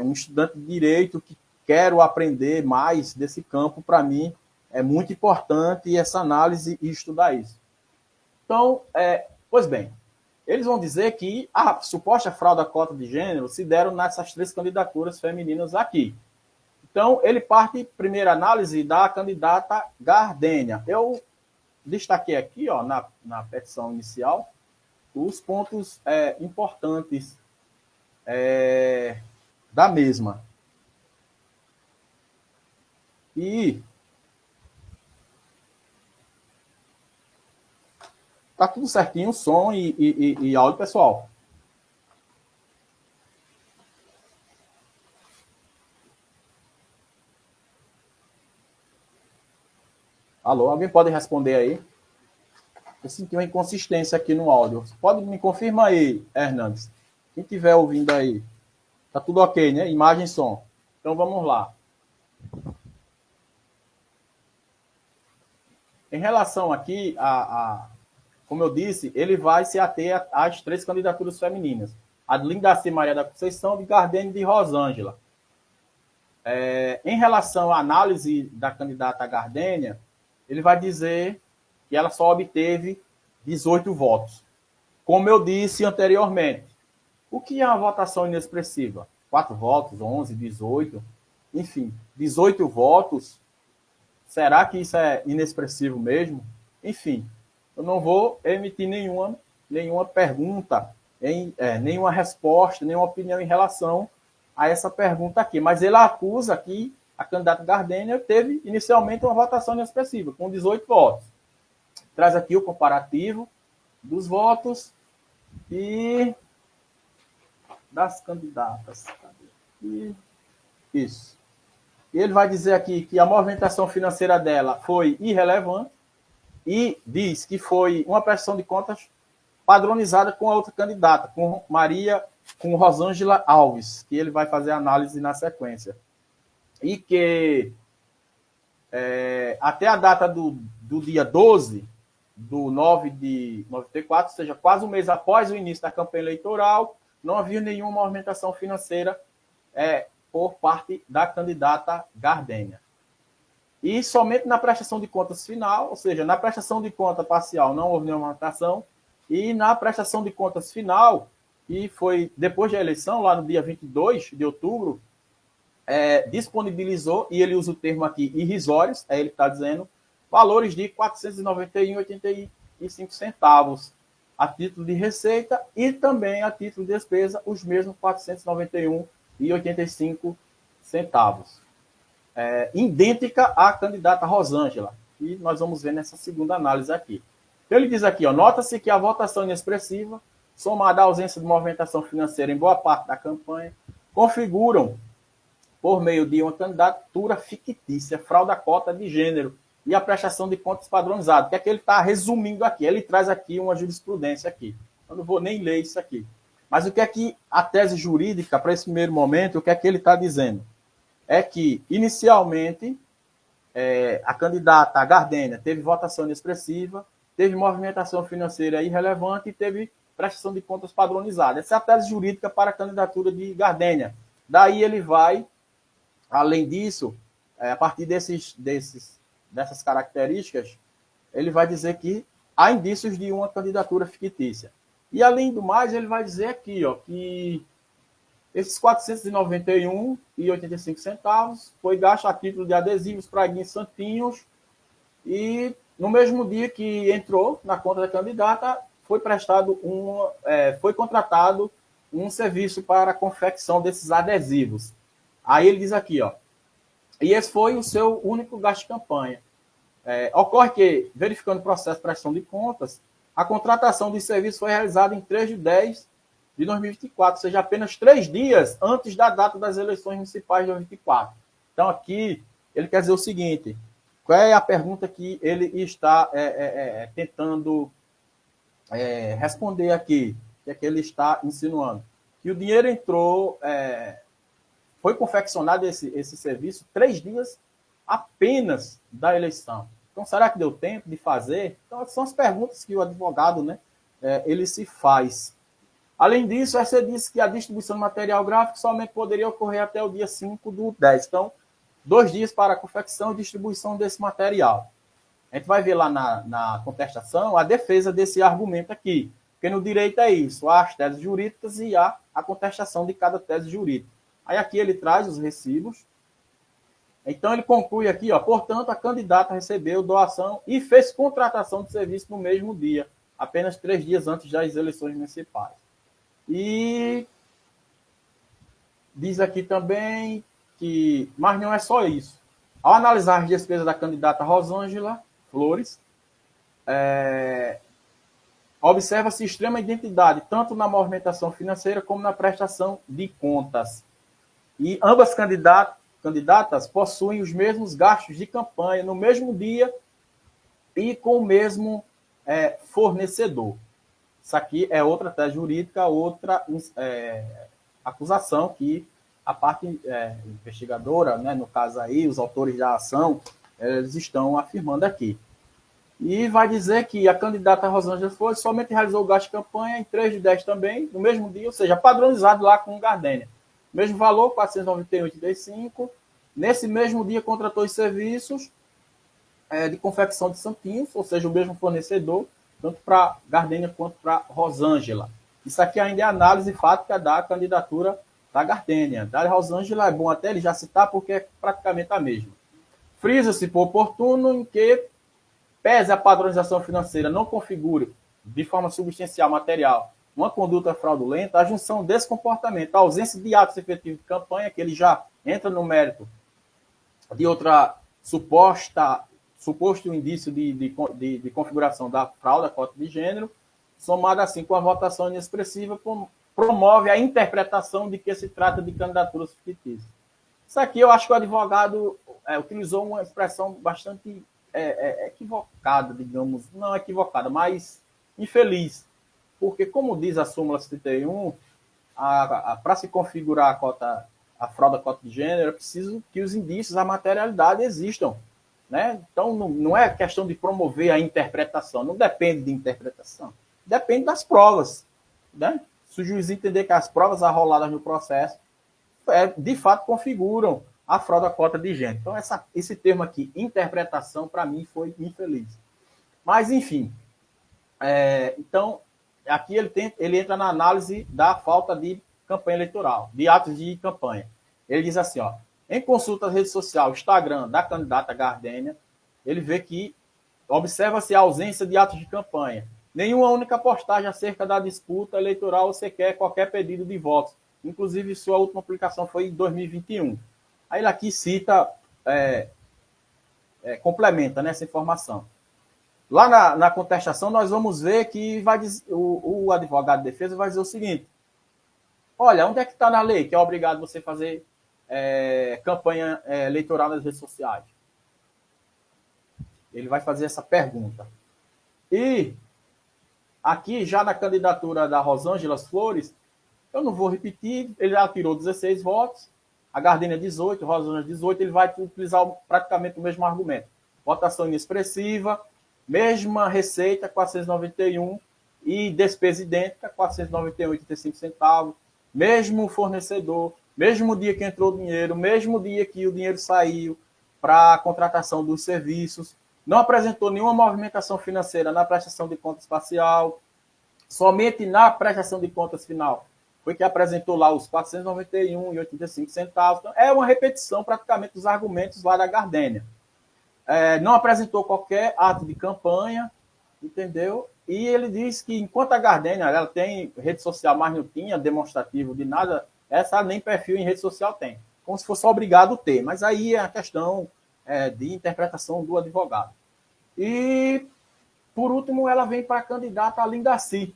um estudante de direito que quero aprender mais desse campo, para mim é muito importante essa análise e estudar isso. Então, pois bem, eles vão dizer que a suposta fraude à cota de gênero se deram nessas 3 candidaturas femininas aqui. Então, ele parte, primeira análise, da candidata Gardênia. Eu destaquei aqui, ó, na petição inicial, os pontos importantes da mesma. E tá tudo certinho, som e áudio, pessoal. Alô, alguém pode responder aí? Eu senti uma inconsistência aqui no áudio. Pode me confirmar aí, Hernandes? Quem estiver ouvindo aí. Tá tudo ok, né? Imagem e som. Então vamos lá. Em relação aqui como eu disse, ele vai se ater às 3 candidaturas femininas. A de Lindaci Maria da Conceição, de Gardênia e de Rosângela. Em relação à análise da candidata Gardênia, ele vai dizer que ela só obteve 18 votos. Como eu disse anteriormente, o que é uma votação inexpressiva? 4 votos, 11, 18, enfim, 18 votos. Será que isso é inexpressivo mesmo? Enfim, eu não vou emitir nenhuma pergunta, nenhuma resposta, nenhuma opinião em relação a essa pergunta aqui. Mas ele acusa que a candidata Gardênia teve inicialmente uma votação inexpressiva, com 18 votos. Traz aqui o comparativo dos votos e das candidatas. Isso. E ele vai dizer aqui que a movimentação financeira dela foi irrelevante e diz que foi uma prestação de contas padronizada com a outra candidata, com Rosângela Alves, que ele vai fazer análise na sequência. E que até a data do dia 12 do 9 de 94, ou seja, quase um mês após o início da campanha eleitoral, não havia nenhuma movimentação financeira por parte da candidata Gardênia. E somente na prestação de contas final, ou seja, na prestação de conta parcial não houve nenhuma movimentação, e na prestação de contas final, que foi depois da eleição, lá no dia 22 de outubro, disponibilizou, e ele usa o termo aqui, irrisórios, ele está dizendo, valores de R$ 491,85 a título de receita e também a título de despesa, os mesmos R$ 491,85. Idêntica à candidata Rosângela, e nós vamos ver nessa segunda análise aqui. Então ele diz aqui, nota-se que a votação inexpressiva, somada à ausência de movimentação financeira em boa parte da campanha, configuram, por meio de uma candidatura fictícia, fraude à cota de gênero e a prestação de contas padronizada. O que é que ele está resumindo aqui? Ele traz aqui uma jurisprudência aqui. Eu não vou nem ler isso aqui. Mas o que é que a tese jurídica, para esse primeiro momento, o que é que ele está dizendo? É que, inicialmente, a candidata, a Gardênia, teve votação inexpressiva, teve movimentação financeira irrelevante e teve prestação de contas padronizada. Essa é a tese jurídica para a candidatura de Gardênia. Daí ele vai, além disso, a partir dessas características, ele vai dizer que há indícios de uma candidatura fictícia. E, além do mais, ele vai dizer aqui que esses R$ 491,85 foi gasto a título de adesivos, praguinhos, santinhos, e no mesmo dia que entrou na conta da candidata, foi contratado um serviço para a confecção desses adesivos. Aí ele diz aqui, e esse foi o seu único gasto de campanha. Ocorre que, verificando o processo de prestação de contas, a contratação de serviço foi realizada em 3 de 10 de 2024, ou seja, apenas 3 dias antes da data das eleições municipais de 2024. Então, aqui, ele quer dizer o seguinte, qual é a pergunta que ele está tentando responder aqui, que é que ele está insinuando? Que o dinheiro entrou, foi confeccionado esse serviço 3 dias apenas da eleição. Então, será que deu tempo de fazer? Então, são as perguntas que o advogado, né, ele se faz. Além disso, você disse que a distribuição de material gráfico somente poderia ocorrer até o dia 5/10. Então, 2 dias para a confecção e distribuição desse material. A gente vai ver lá na contestação a defesa desse argumento aqui. Porque no direito é isso, há as teses jurídicas e há a contestação de cada tese jurídica. Aí aqui ele traz os recibos. Então ele conclui aqui, ó, portanto, a candidata recebeu doação e fez contratação de serviço no mesmo dia, apenas 3 dias antes das eleições municipais. E diz aqui também que, mas não é só isso. Ao analisar as despesas da candidata Rosângela Flores, observa-se extrema identidade, tanto na movimentação financeira como na prestação de contas. E ambas candidatas possuem os mesmos gastos de campanha no mesmo dia e com o mesmo fornecedor. Isso aqui é outra tese jurídica, outra acusação que a parte investigadora, né, no caso aí, os autores da ação, eles estão afirmando aqui. E vai dizer que a candidata Rosângela Flores somente realizou o gasto de campanha em 3/10 também, no mesmo dia, ou seja, padronizado lá com o Gardênia. Mesmo valor, R$ 498,85. Nesse mesmo dia, contratou os serviços de confecção de santinhos, ou seja, o mesmo fornecedor, tanto para Gardênia quanto para Rosângela. Isso aqui ainda é análise fática da candidatura da Gardênia. Da Rosângela é bom até ele já citar, porque é praticamente a mesma. Frisa-se por oportuno em que, pese a padronização financeira não configure de forma substancial material uma conduta fraudulenta, a junção desse comportamento, a ausência de atos efetivos de campanha, que ele já entra no mérito de outra suposto indício de configuração da fraude, da cota de gênero, somada assim com a votação inexpressiva, promove a interpretação de que se trata de candidaturas fictícias. Isso aqui eu acho que o advogado utilizou uma expressão bastante equivocada, digamos, não equivocada, mas infeliz. Porque, como diz a súmula 71, para se configurar a fraude da cota de gênero, é preciso que os indícios, a materialidade existam. Né? Então, não é questão de promover a interpretação, não depende de interpretação, depende das provas. Né? Se o juiz entender que as provas arroladas no processo de fato configuram a fraude da cota de gênero. Então, esse termo aqui, interpretação, para mim foi infeliz. Mas, enfim, então, aqui ele entra na análise da falta de campanha eleitoral, de atos de campanha. Ele diz assim, ó, em consulta às redes sociais, Instagram da candidata Gardênia, ele vê que observa-se a ausência de atos de campanha. Nenhuma única postagem acerca da disputa eleitoral ou sequer qualquer pedido de votos. Inclusive, sua última publicação foi em 2021. Aí ele aqui cita, complementa, né, essa informação. Lá na contestação, nós vamos ver que vai dizer, o advogado de defesa vai dizer o seguinte, olha, onde é que está na lei que é obrigado você fazer campanha eleitoral nas redes sociais? Ele vai fazer essa pergunta. E aqui, já na candidatura da Rosângela Flores, eu não vou repetir, ele já tirou 16 votos, a Gardênia 18, a Rosângela 18, ele vai utilizar praticamente o mesmo argumento. Votação inexpressiva, mesma receita, 491, e despesa idêntica, 491,85 centavos, mesmo fornecedor, mesmo dia que entrou o dinheiro, mesmo dia que o dinheiro saiu para a contratação dos serviços, não apresentou nenhuma movimentação financeira na prestação de contas parcial, somente na prestação de contas final foi que apresentou lá os 491,85 centavos. Então, é uma repetição praticamente dos argumentos lá da Gardênia. Não apresentou qualquer ato de campanha, entendeu? E ele diz que enquanto a Gardênia ela tem rede social, mas não tinha demonstrativo de nada, essa nem perfil em rede social tem. Como se fosse obrigado a ter. Mas aí é a questão de interpretação do advogado. E, por último, ela vem para a candidata Lindaci.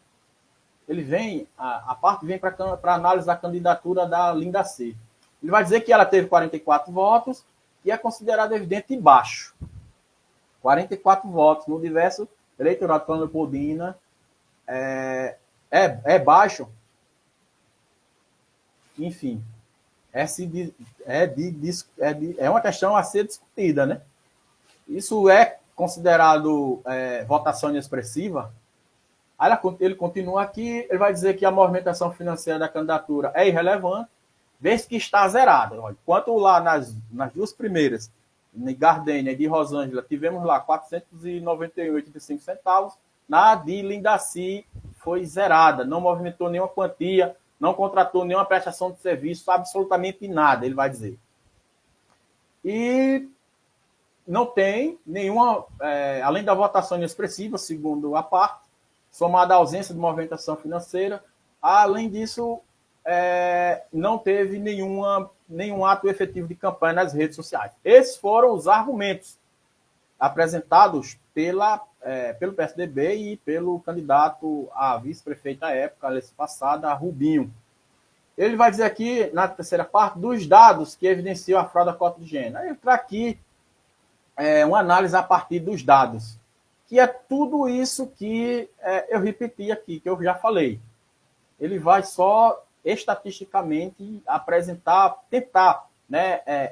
Ele vem, a parte vem para análise da candidatura da Lindaci. Ele vai dizer que ela teve 44 votos e é considerado evidente baixo. 44 votos no diverso eleitorado de Leopoldina é baixo. Enfim, é uma questão a ser discutida, né? Isso é considerado votação inexpressiva. Aí ele continua aqui, ele vai dizer que a movimentação financeira da candidatura é irrelevante, desde que está zerada. Enquanto lá nas duas primeiras, de Gardênia e de Rosângela, tivemos lá 498,5 centavos, na de Lindaci foi zerada, não movimentou nenhuma quantia, não contratou nenhuma prestação de serviço, absolutamente nada, ele vai dizer. E não tem nenhuma, além da votação inexpressiva, segundo a parte, somada à ausência de movimentação financeira, além disso, não teve nenhum ato efetivo de campanha nas redes sociais. Esses foram os argumentos apresentados pelo PSDB e pelo candidato a vice-prefeito à época, a eleição passada, Rubinho. Ele vai dizer aqui, na terceira parte, dos dados que evidenciam a fraude da cota de gênero. Aí entra aqui uma análise a partir dos dados, que é tudo isso que eu repeti aqui, que eu já falei. Ele vai só estatisticamente apresentar, tentar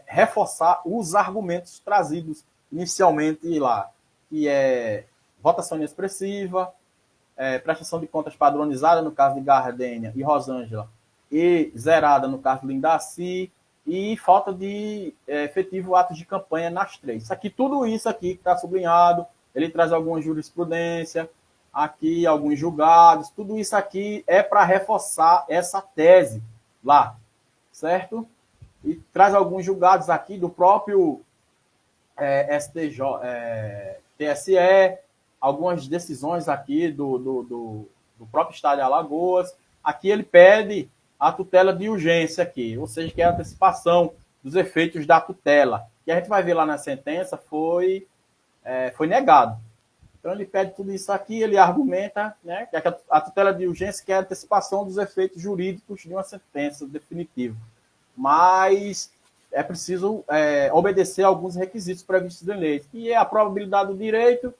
reforçar os argumentos trazidos inicialmente lá, que é votação inexpressiva, prestação de contas padronizada no caso de Gardênia e Rosângela, e zerada no caso de Lindaci, e falta de efetivo atos de campanha nas três. Tudo isso aqui que está sublinhado, ele traz alguma jurisprudência, aqui alguns julgados, tudo isso aqui é para reforçar essa tese lá, certo? E traz alguns julgados aqui do próprio TSE, algumas decisões aqui do próprio Estado de Alagoas. Aqui ele pede a tutela de urgência aqui, ou seja, que é a antecipação dos efeitos da tutela, que a gente vai ver lá na sentença, foi negado. Então ele pede tudo isso aqui, ele argumenta, né, que a tutela de urgência que é a antecipação dos efeitos jurídicos de uma sentença definitiva. Mas é preciso obedecer a alguns requisitos previstos em lei, que é a probabilidade do direito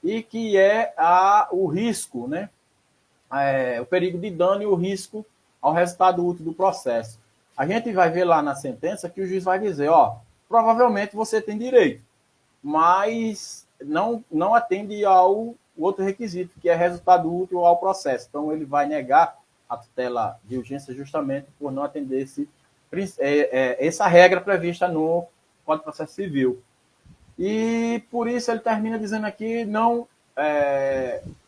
e que é o risco, né, o perigo de dano e o risco ao resultado útil do processo. A gente vai ver lá na sentença que o juiz vai dizer, provavelmente você tem direito, mas não atende ao outro requisito, que é resultado útil ao processo. Então, ele vai negar a tutela de urgência justamente por não atender essa regra prevista no Código de Processo Civil. E, por isso, ele termina dizendo aqui,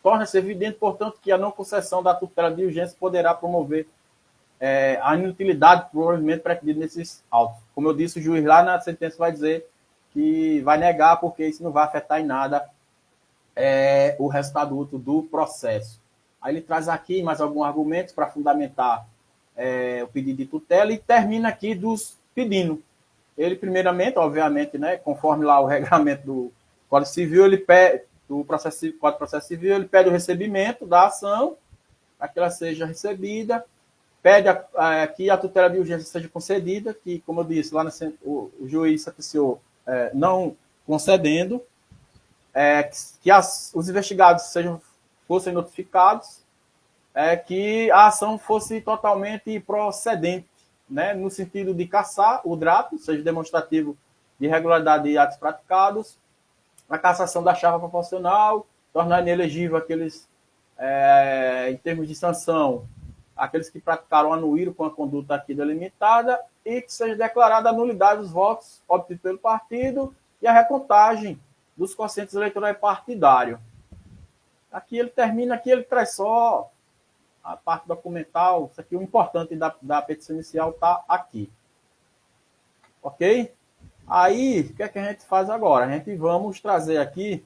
torna-se evidente, portanto, que a não concessão da tutela de urgência poderá promover a inutilidade provavelmente pretendida nesses autos. Como eu disse, o juiz lá na sentença vai dizer que vai negar porque isso não vai afetar em nada o resultado útil do processo. Aí ele traz aqui mais alguns argumentos para fundamentar o pedido de tutela e termina aqui pedindo. Ele, primeiramente, obviamente, né, conforme lá o regramento do Código Civil, ele pede, do Código de Processo Civil, ele pede o recebimento da ação, para que ela seja recebida, pede que a tutela de urgência seja concedida, que, como eu disse, lá o juiz sentenciou não concedendo, que os investigados fossem notificados, que a ação fosse totalmente procedente, né, no sentido de cassar o drato, seja demonstrativo de irregularidade de atos praticados, a cassação da chapa proporcional, tornar inelegível aqueles, em termos de sanção, aqueles que praticaram anuíram com a conduta aqui delimitada e que seja declarada a nulidade dos votos obtidos pelo partido e a recontagem dos quocientes eleitorais partidários. Aqui ele termina, aqui ele traz só a parte documental, isso aqui o importante da petição inicial está aqui. Ok? Aí, o que é que a gente faz agora? A gente vamos trazer aqui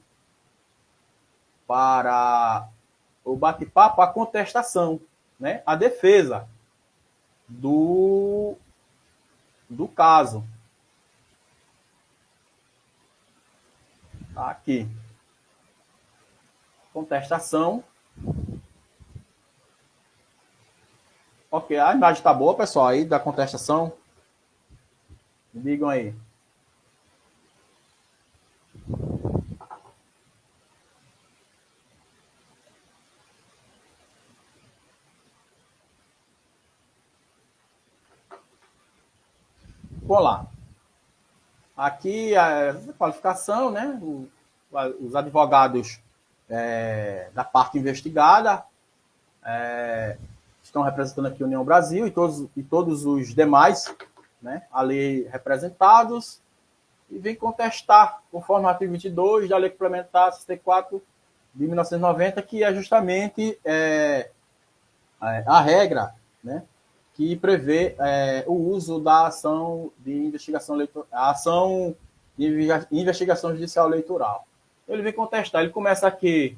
para o bate-papo a contestação, né? A defesa do caso. Tá aqui. Contestação. Ok, a imagem está boa, pessoal, aí da contestação. Me digam aí. Vamos lá. Aqui a qualificação, né? os advogados da parte investigada estão representando aqui a União Brasil e todos os demais, né, ali representados, e vem contestar, conforme o artigo 22 da Lei Complementar 64 de 1990, que é justamente a regra, né, que prevê o uso da ação de investigação eleitoral, a ação de investigação judicial eleitoral. Ele vem contestar, ele começa aqui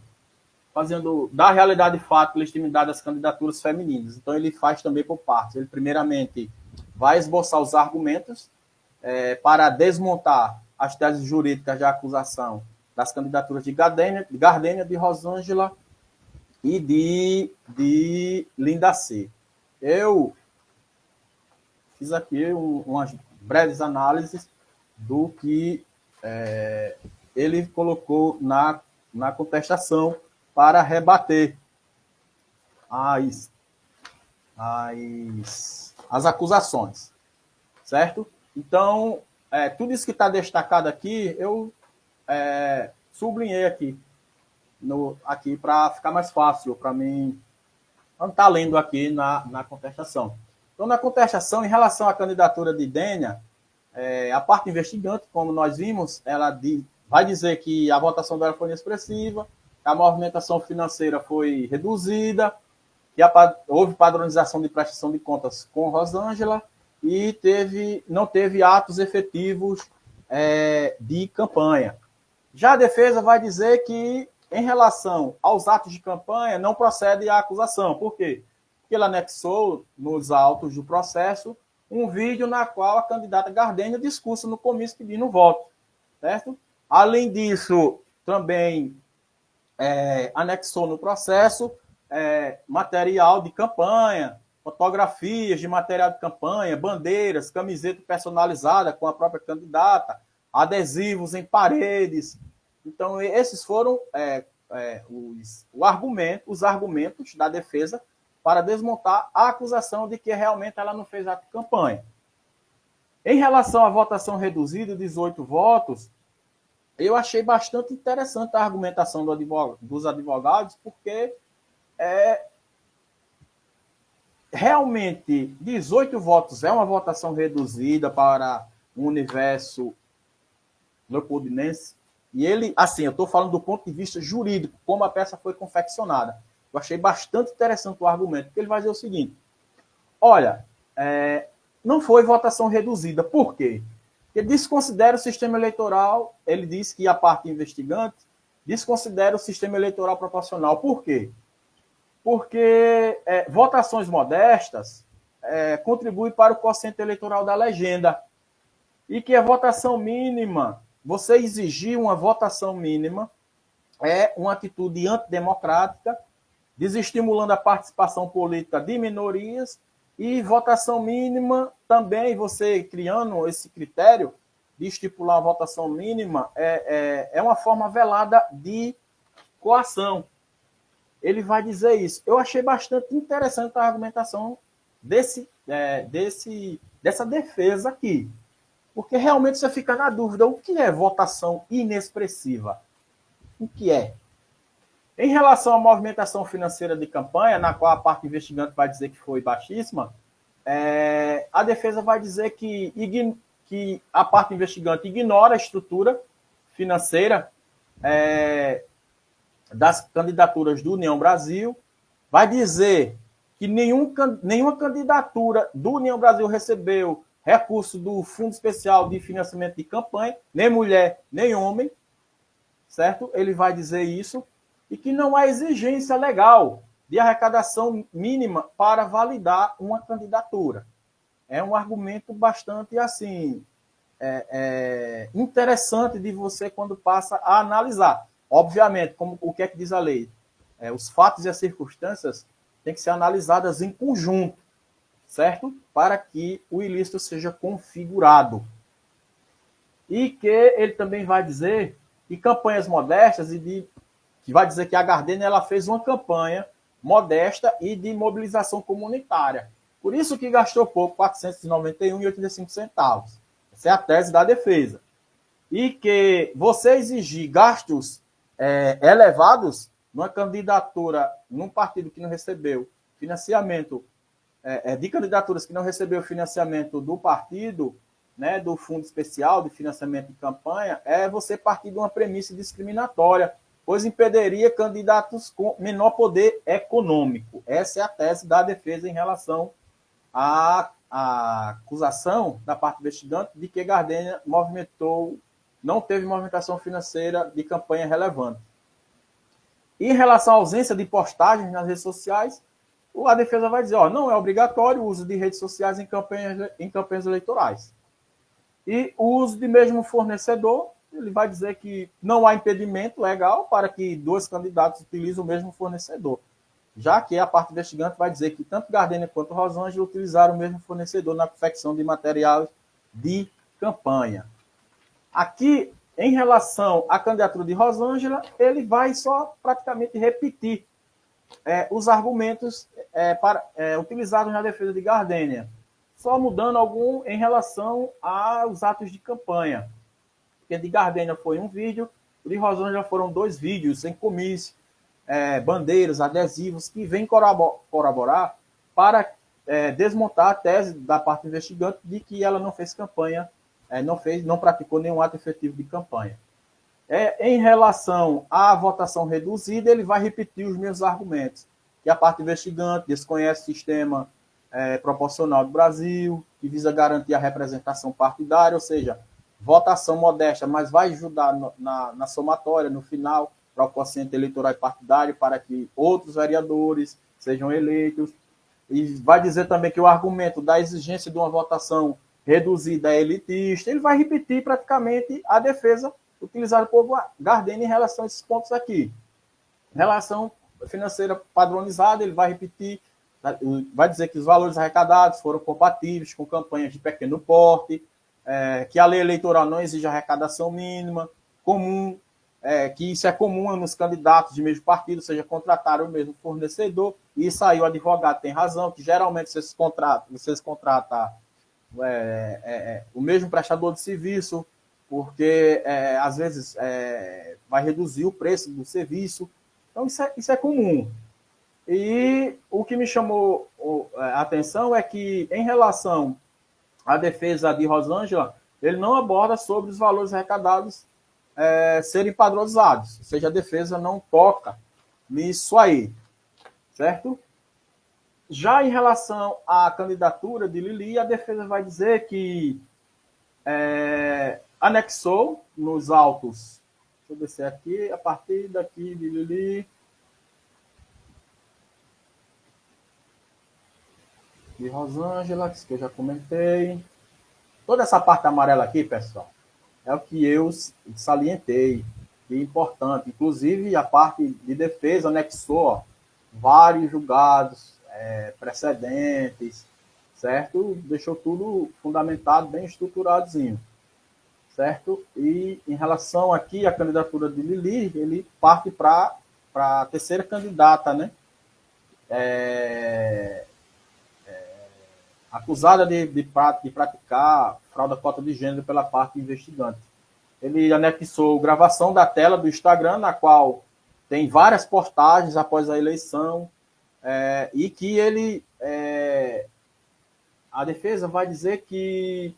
fazendo da realidade de fato legitimidade das candidaturas femininas. Então ele faz também por partes. Ele primeiramente vai esboçar os argumentos para desmontar as teses jurídicas de acusação das candidaturas de Gardênia, de Rosângela e de Linda C. Eu fiz aqui umas breves análises do que ele colocou na contestação para rebater as acusações, certo? Então, tudo isso que está destacado aqui, eu sublinhei aqui para ficar mais fácil para mim não estar lendo aqui na contestação. Então, na contestação, em relação à candidatura de Dênia, a parte investigante, como nós vimos, ela vai dizer que a votação dela foi inexpressiva, a movimentação financeira foi reduzida, que houve padronização de prestação de contas com Rosângela e não teve atos efetivos de campanha. Já a defesa vai dizer que, em relação aos atos de campanha, não procede a acusação. Por quê? Porque ele anexou nos autos do processo um vídeo na qual a candidata Gardênia discursa no comício pedindo voto, certo? Além disso, também anexou no processo material de campanha, fotografias de material de campanha, bandeiras, camiseta personalizada com a própria candidata, adesivos em paredes. Então, esses foram os argumentos da defesa para desmontar a acusação de que realmente ela não fez ato de campanha. Em relação à votação reduzida, 18 votos, eu achei bastante interessante a argumentação dos advogados, porque realmente 18 votos é uma votação reduzida para o universo leopoldinense. E ele, assim, eu estou falando do ponto de vista jurídico, como a peça foi confeccionada. Eu achei bastante interessante o argumento, porque ele vai dizer o seguinte: olha, não foi votação reduzida. Por quê? Ele desconsidera o sistema eleitoral, ele diz que a parte investigante desconsidera o sistema eleitoral proporcional. Por quê? Porque votações modestas contribuem para o quociente eleitoral da legenda. E que a votação mínima, você exigir uma votação mínima, é uma atitude antidemocrática, desestimulando a participação política de minorias, e votação mínima também, você criando esse critério de estipular a votação mínima, é uma forma velada de coação. Ele vai dizer isso. Eu achei bastante interessante a argumentação dessa defesa aqui. Porque realmente você fica na dúvida, o que é votação inexpressiva? O que é? Em relação à movimentação financeira de campanha, na qual a parte investigante vai dizer que foi baixíssima, a defesa vai dizer que a parte investigante ignora a estrutura financeira das candidaturas do União Brasil, vai dizer que nenhuma candidatura do União Brasil recebeu recurso do Fundo Especial de Financiamento de Campanha, nem mulher, nem homem, certo? Ele vai dizer isso, e que não há exigência legal de arrecadação mínima para validar uma candidatura. É um argumento bastante, assim, interessante de você quando passa a analisar. Obviamente, como o que é que diz a lei? Os fatos e as circunstâncias têm que ser analisadas em conjunto, certo? Para que o ilícito seja configurado. E que ele também vai dizer que campanhas modestas que vai dizer que a Gardênia ela fez uma campanha modesta e de mobilização comunitária. Por isso que gastou pouco, R$ 491,85. Essa é a tese da defesa. e que você exigir gastos elevados numa candidatura, num partido que não recebeu financiamento, de candidaturas que não recebeu financiamento do partido, né, do Fundo Especial de Financiamento de Campanha, é você partir de uma premissa discriminatória, pois impediria candidatos com menor poder econômico. Essa é a tese da defesa em relação à acusação da parte investigante de que Gardênia não teve movimentação financeira de campanha relevante. Em relação à ausência de postagens nas redes sociais, a defesa vai dizer, não é obrigatório o uso de redes sociais em campanhas eleitorais. E o uso de mesmo fornecedor, ele vai dizer que não há impedimento legal para que dois candidatos utilizem o mesmo fornecedor, já que a parte investigante vai dizer que tanto Gardênia quanto Rosângela utilizaram o mesmo fornecedor na confecção de materiais de campanha. Aqui, em relação à candidatura de Rosângela, ele vai só praticamente repetir os argumentos utilizados na defesa de Gardênia, só mudando algum em relação aos atos de campanha. Porque de Gardênia foi um vídeo, de Rosângela foram 2 vídeos em comício, bandeiras, adesivos, que vêm corroborar para desmontar a tese da parte investigante de que ela não fez campanha, não praticou nenhum ato efetivo de campanha. Em relação à votação reduzida, ele vai repetir os mesmos argumentos, que a parte investigante desconhece o sistema proporcional do Brasil, que visa garantir a representação partidária, ou seja, votação modesta, mas vai ajudar na somatória, no final, para o quociente eleitoral e partidário, para que outros vereadores sejam eleitos. E vai dizer também que o argumento da exigência de uma votação reduzida é elitista. Ele vai repetir praticamente a defesa utilizada por Gardênia em relação a esses pontos aqui. Em relação financeira padronizada, ele vai repetir, vai dizer que os valores arrecadados foram compatíveis com campanhas de pequeno porte, que a lei eleitoral não exige arrecadação mínima, que isso é comum nos candidatos de mesmo partido, ou seja, contrataram o mesmo fornecedor, e isso aí o advogado tem razão, que geralmente vocês contratam o mesmo prestador de serviço, porque às vezes vai reduzir o preço do serviço. Então isso é comum. E o que me chamou a atenção é que, em relação à defesa de Rosângela, ele não aborda sobre os valores arrecadados serem padronizados. Ou seja, a defesa não toca nisso aí, certo? Já em relação à candidatura de Lili, a defesa vai dizer que anexou nos autos, deixa eu descer aqui, a partir daqui de Lili, de Rosângela, que eu já comentei. Toda essa parte amarela aqui, pessoal, é o que eu salientei, que é importante. Inclusive, a parte de defesa anexou vários julgados, precedentes, certo? Deixou tudo fundamentado, bem estruturadozinho, certo? E em relação aqui à candidatura de Lili, ele parte para a terceira candidata, né? Acusada de praticar fraude à cota de gênero pela parte investigante. Ele anexou gravação da tela do Instagram, na qual tem várias postagens após a eleição, e que a defesa vai dizer que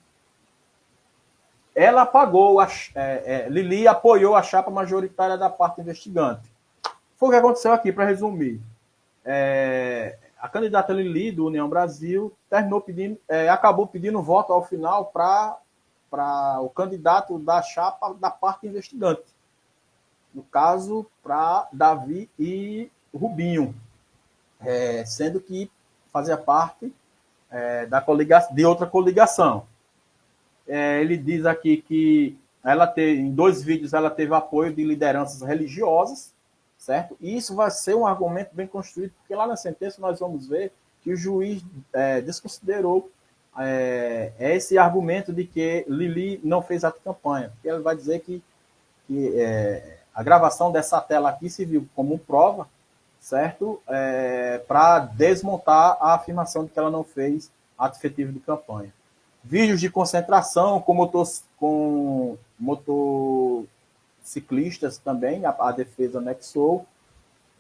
ela apagou, Lili apoiou a chapa majoritária da parte investigante. Foi o que aconteceu aqui, para resumir. A candidata Lili, do União Brasil, acabou pedindo voto ao final para o candidato da chapa da parte investigante. No caso, para Davi e Rubinho, sendo que fazia parte de outra coligação. Ele diz aqui que em 2 vídeos ela teve apoio de lideranças religiosas, certo? E isso vai ser um argumento bem construído, porque lá na sentença nós vamos ver que o juiz desconsiderou esse argumento de que Lili não fez ato de campanha. Porque ele vai dizer que a gravação dessa tela aqui se viu como prova, certo? Para desmontar a afirmação de que ela não fez ato efetivo de campanha. vídeos de concentração com motociclistas também, a defesa anexou,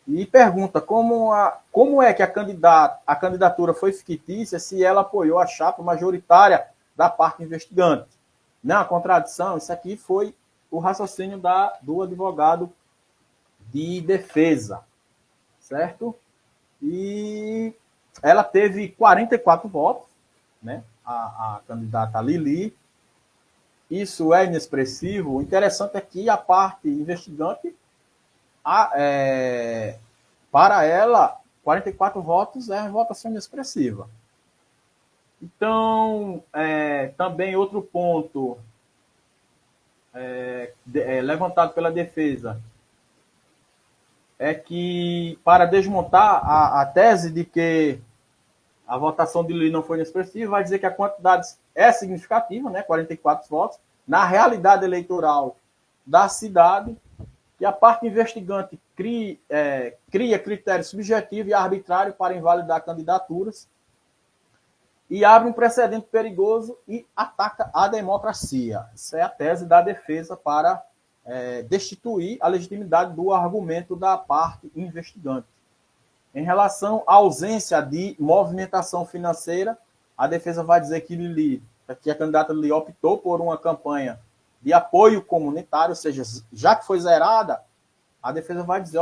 e pergunta como é que a candidatura foi fictícia se ela apoiou a chapa majoritária da parte investigante. Não, a contradição, isso aqui foi o raciocínio do advogado de defesa, certo? E ela teve 44 votos, né? A candidata Lili. Isso é inexpressivo. O interessante é que a parte investigante, para ela, 44 votos é uma votação inexpressiva. Então, também outro ponto levantado pela defesa é que, para desmontar a tese de que a votação de Lili não foi inexpressiva, vai dizer que a quantidade é significativa, né, 44 votos, na realidade eleitoral da cidade, que a parte investigante cria critério subjetivo e arbitrário para invalidar candidaturas e abre um precedente perigoso e ataca a democracia. Essa é a tese da defesa para destituir a legitimidade do argumento da parte investigante. Em relação à ausência de movimentação financeira, a defesa vai dizer que a candidata Lili optou por uma campanha de apoio comunitário, ou seja, já que foi zerada, a defesa vai dizer,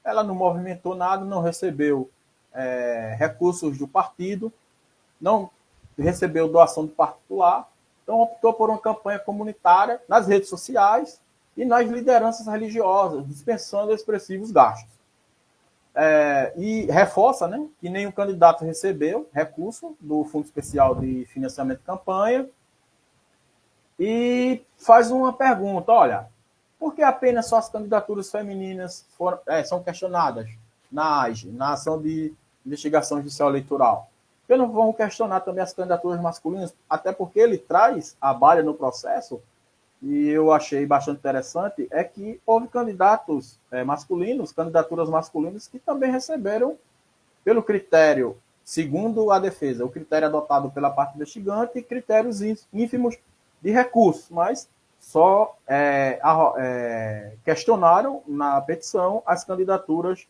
ela não movimentou nada, não recebeu recursos do partido, não recebeu doação do particular, então optou por uma campanha comunitária nas redes sociais e nas lideranças religiosas, dispensando expressivos gastos. E reforça, né, que nenhum candidato recebeu recurso do Fundo Especial de Financiamento de Campanha e faz uma pergunta, olha, por que apenas só as candidaturas femininas são questionadas na AGE, na Ação de Investigação Judicial Eleitoral? Porque não vão questionar também as candidaturas masculinas, até porque ele traz a balha no processo, e eu achei bastante interessante, é que houve candidatos masculinos, candidaturas masculinas, que também receberam, pelo critério, segundo a defesa, o critério adotado pela parte investigante, critérios ínfimos de recursos, mas só questionaram na petição as candidaturas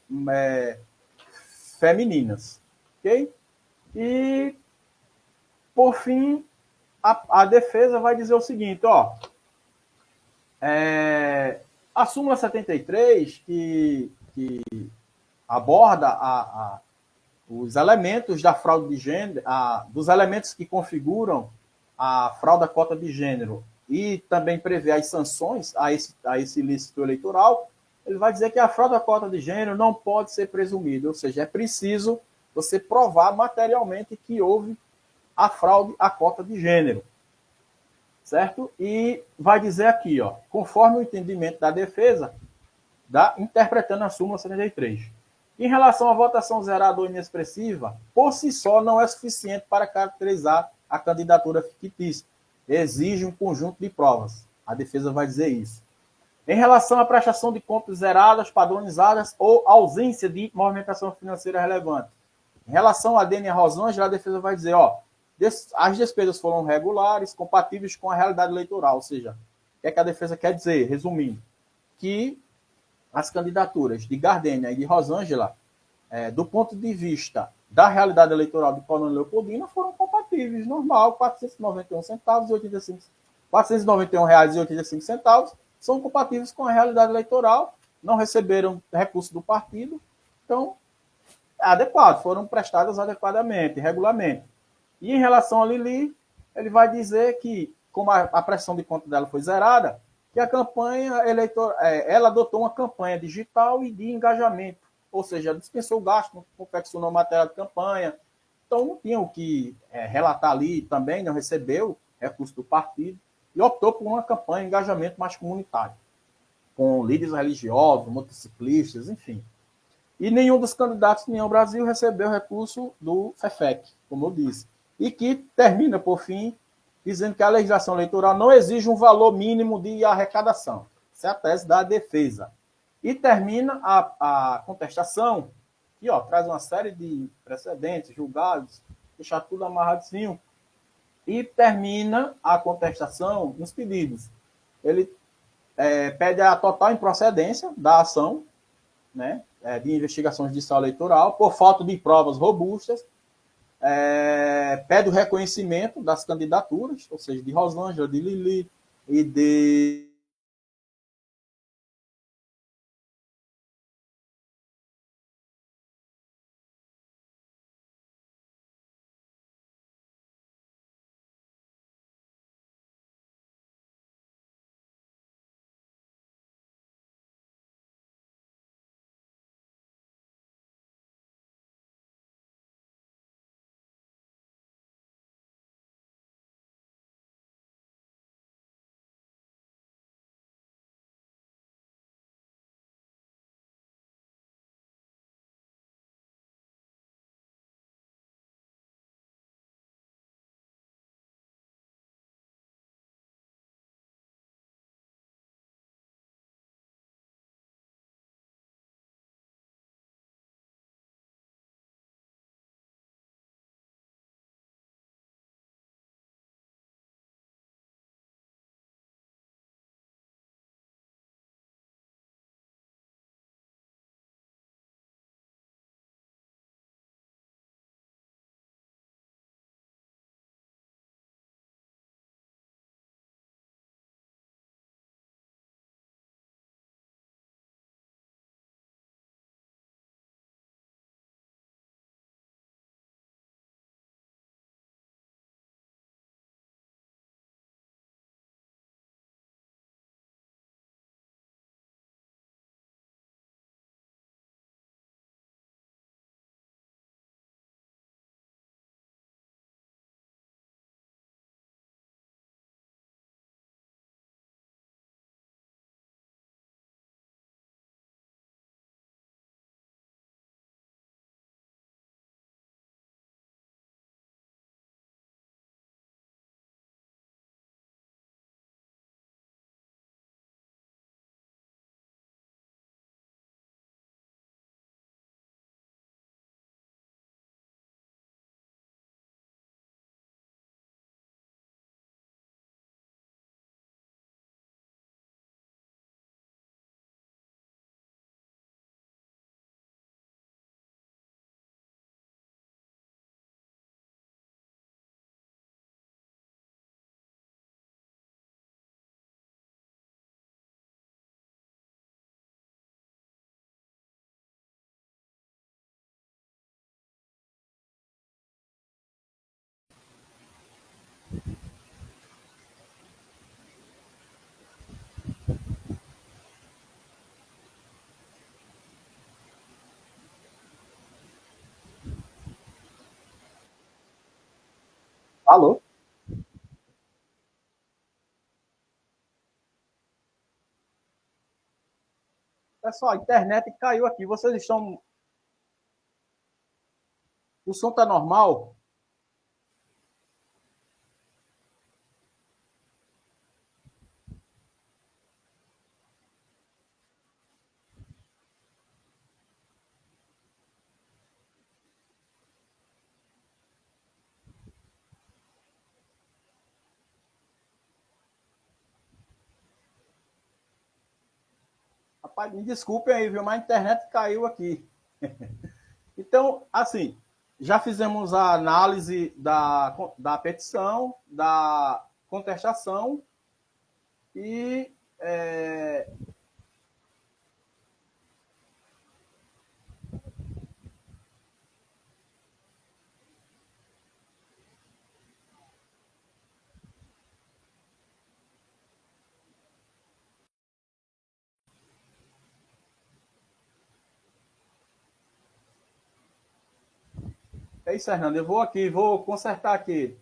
femininas. Ok? E, por fim, a defesa vai dizer o seguinte, a súmula 73, que aborda os elementos da fraude de gênero, dos elementos que configuram a fraude da cota de gênero e também prevê as sanções a esse ilícito eleitoral, ele vai dizer que a fraude da cota de gênero não pode ser presumida, ou seja, é preciso você provar materialmente que houve a fraude à cota de gênero. Certo? E vai dizer aqui, conforme o entendimento da defesa, interpretando a súmula 73. Em relação à votação zerada ou inexpressiva, por si só não é suficiente para caracterizar a candidatura fictícia. Exige um conjunto de provas. A defesa vai dizer isso. Em relação à prestação de contas zeradas, padronizadas ou ausência de movimentação financeira relevante. Em relação a Dênia Rosângela, a defesa vai dizer, as despesas foram regulares, compatíveis com a realidade eleitoral. Ou seja, o que é que a defesa quer dizer? Resumindo, que as candidaturas de Gardênia e de Rosângela, do ponto de vista da realidade eleitoral de Colônia Leopoldina, foram compatíveis. Normal, R$ 491,85 são compatíveis com a realidade eleitoral, não receberam recurso do partido, então, adequado, foram prestadas adequadamente, regularmente. E em relação a Lili, ele vai dizer que, como a prestação de conta dela foi zerada, que a campanha eleitoral, ela adotou uma campanha digital e de engajamento, ou seja, dispensou o gasto, não confeccionou material de campanha, então não tinha o que relatar ali também, não recebeu recurso do partido, e optou por uma campanha de engajamento mais comunitário, com líderes religiosos, motociclistas, enfim. E nenhum dos candidatos em União Brasil recebeu recurso do FEFEC, como eu disse. E que termina, por fim, dizendo que a legislação eleitoral não exige um valor mínimo de arrecadação. Essa é a tese da defesa. E termina a contestação, que traz uma série de precedentes, julgados, deixar tudo amarradinho, e termina a contestação nos pedidos. Ele pede a total improcedência da ação, né, de investigação judicial eleitoral, por falta de provas robustas, pede o reconhecimento das candidaturas, ou seja, de Rosângela, de Lili e de Alô? Pessoal, a internet caiu aqui. Vocês estão. O som está normal? Rapaz, me desculpem aí, viu? Mas a internet caiu aqui. Então, assim, já fizemos a análise da petição, da contestação e é isso, Fernando. Eu vou aqui, vou consertar aqui.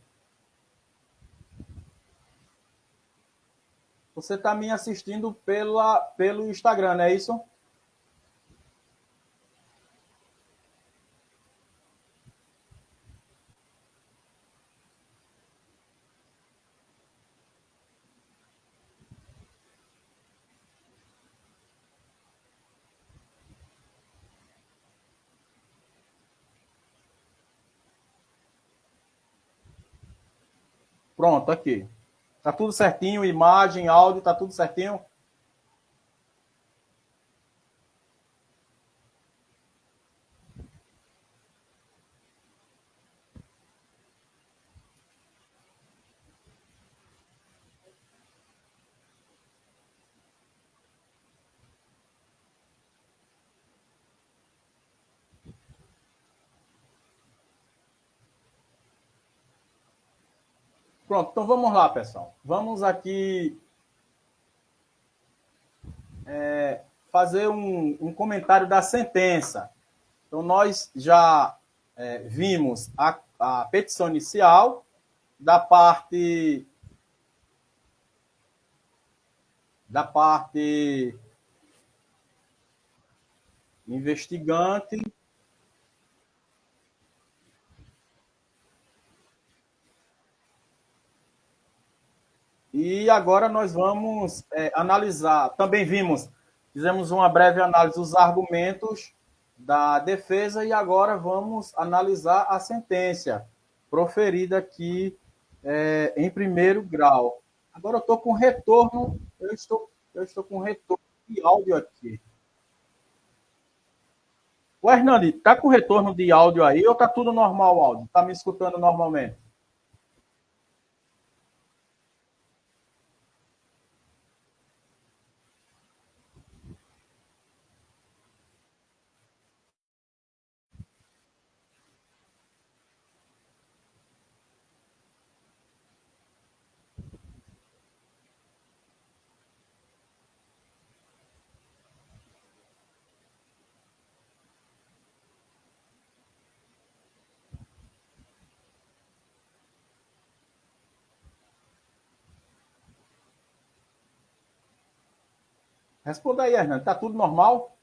Você está me assistindo pelo Instagram, não é isso? Pronto, aqui. Tá tudo certinho, imagem, áudio, tá tudo certinho? Pronto, então vamos lá, pessoal. Vamos aqui fazer um comentário da sentença. Então, nós já vimos a petição inicial da parte investigante. E agora nós vamos analisar. Também fizemos uma breve análise dos argumentos da defesa e agora vamos analisar a sentença proferida aqui em primeiro grau. Agora eu estou com retorno, eu estou com retorno de áudio aqui. O Hernani, tá com retorno de áudio aí ou tá tudo normal o áudio? Tá me escutando normalmente? Responda aí, Hernani, tá tudo normal?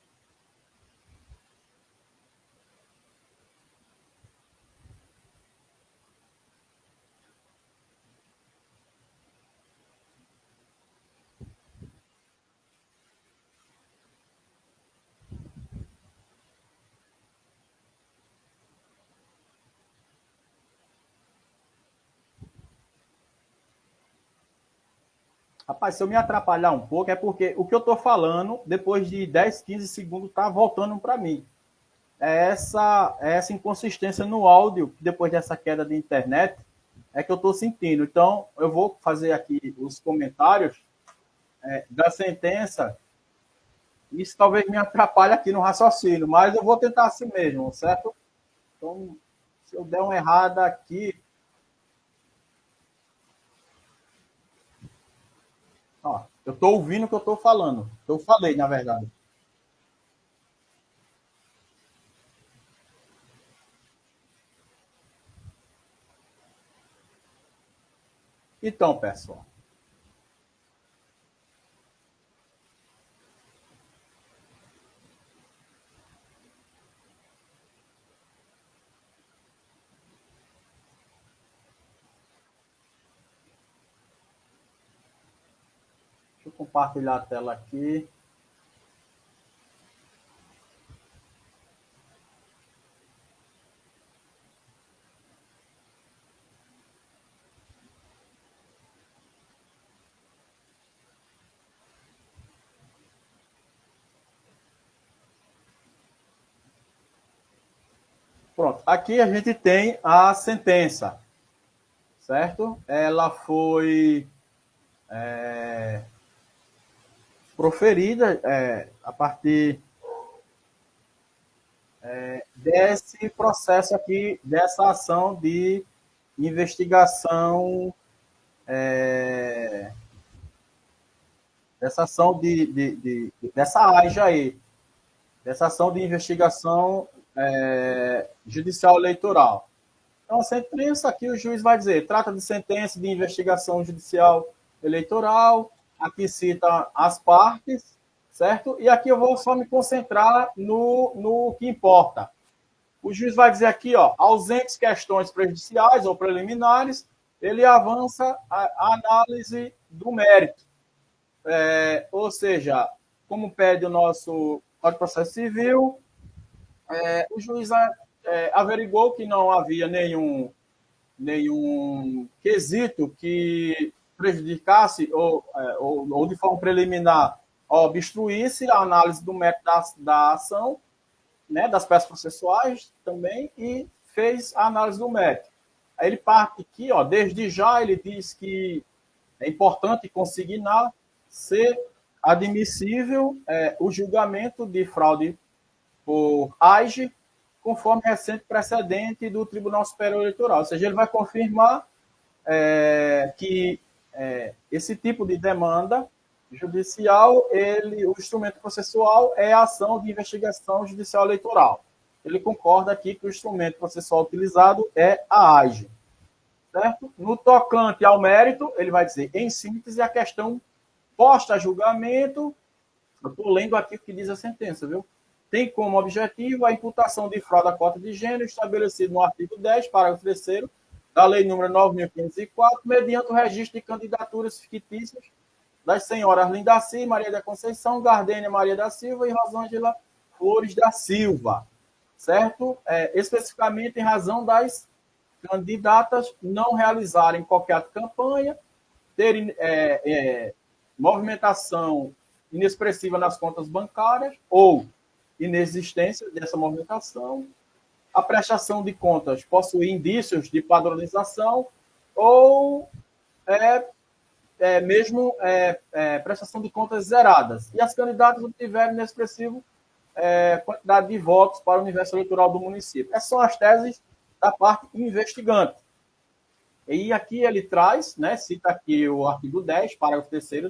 Rapaz, se eu me atrapalhar um pouco, é porque o que eu estou falando, depois de 10, 15 segundos, está voltando para mim. É essa inconsistência no áudio, depois dessa queda de internet, é que eu estou sentindo. Então, eu vou fazer aqui os comentários da sentença. Isso talvez me atrapalhe aqui no raciocínio, mas eu vou tentar assim mesmo, certo? Então, se eu der uma errada aqui, ó, eu estou ouvindo o que eu estou falando. Eu falei, na verdade. Então, pessoal, deixa eu compartilhar a tela aqui. Pronto, aqui a gente tem a sentença, certo? Ela foi proferida a partir desse processo aqui, dessa ação de investigação, dessa ação dessa AIJA aí, dessa ação de investigação judicial eleitoral. Então, a sentença aqui o juiz vai dizer, trata de sentença de investigação judicial eleitoral, aqui cita as partes, certo? E aqui eu vou só me concentrar no que importa. O juiz vai dizer aqui, ó, ausentes questões prejudiciais ou preliminares, ele avança a análise do mérito. Ou seja, como pede o nosso Código de Processo Civil, o juiz averigou que não havia nenhum nenhum quesito que prejudicasse ou de forma preliminar obstruísse a análise do método da ação, né, das peças processuais também, e fez a análise do método. Aí ele parte aqui, desde já ele diz que é importante consignar ser admissível o julgamento de fraude por AIGE, conforme recente precedente do Tribunal Superior Eleitoral. Ou seja, ele vai confirmar que esse tipo de demanda judicial, o instrumento processual é a ação de investigação judicial eleitoral. Ele concorda aqui que o instrumento processual utilizado é a AIGE. Certo? No tocante ao mérito, ele vai dizer, em síntese, a questão posta a julgamento, eu estou lendo aqui o que diz a sentença, viu? Tem como objetivo a imputação de fraude à cota de gênero estabelecido no artigo 10, parágrafo 3º, da Lei nº 9.504, mediante o registro de candidaturas fictícias das senhoras Lindaci, Maria da Conceição, Gardênia Maria da Silva e Rosângela Flores da Silva, certo? Especificamente em razão das candidatas não realizarem qualquer campanha, terem movimentação inexpressiva nas contas bancárias ou inexistência dessa movimentação, a prestação de contas possui indícios de padronização ou mesmo prestação de contas zeradas. E as candidatas obtiverem inexpressivo quantidade de votos para o universo eleitoral do município. Essas são as teses da parte investigante. E aqui ele traz, né, cita aqui o artigo 10, parágrafo 3º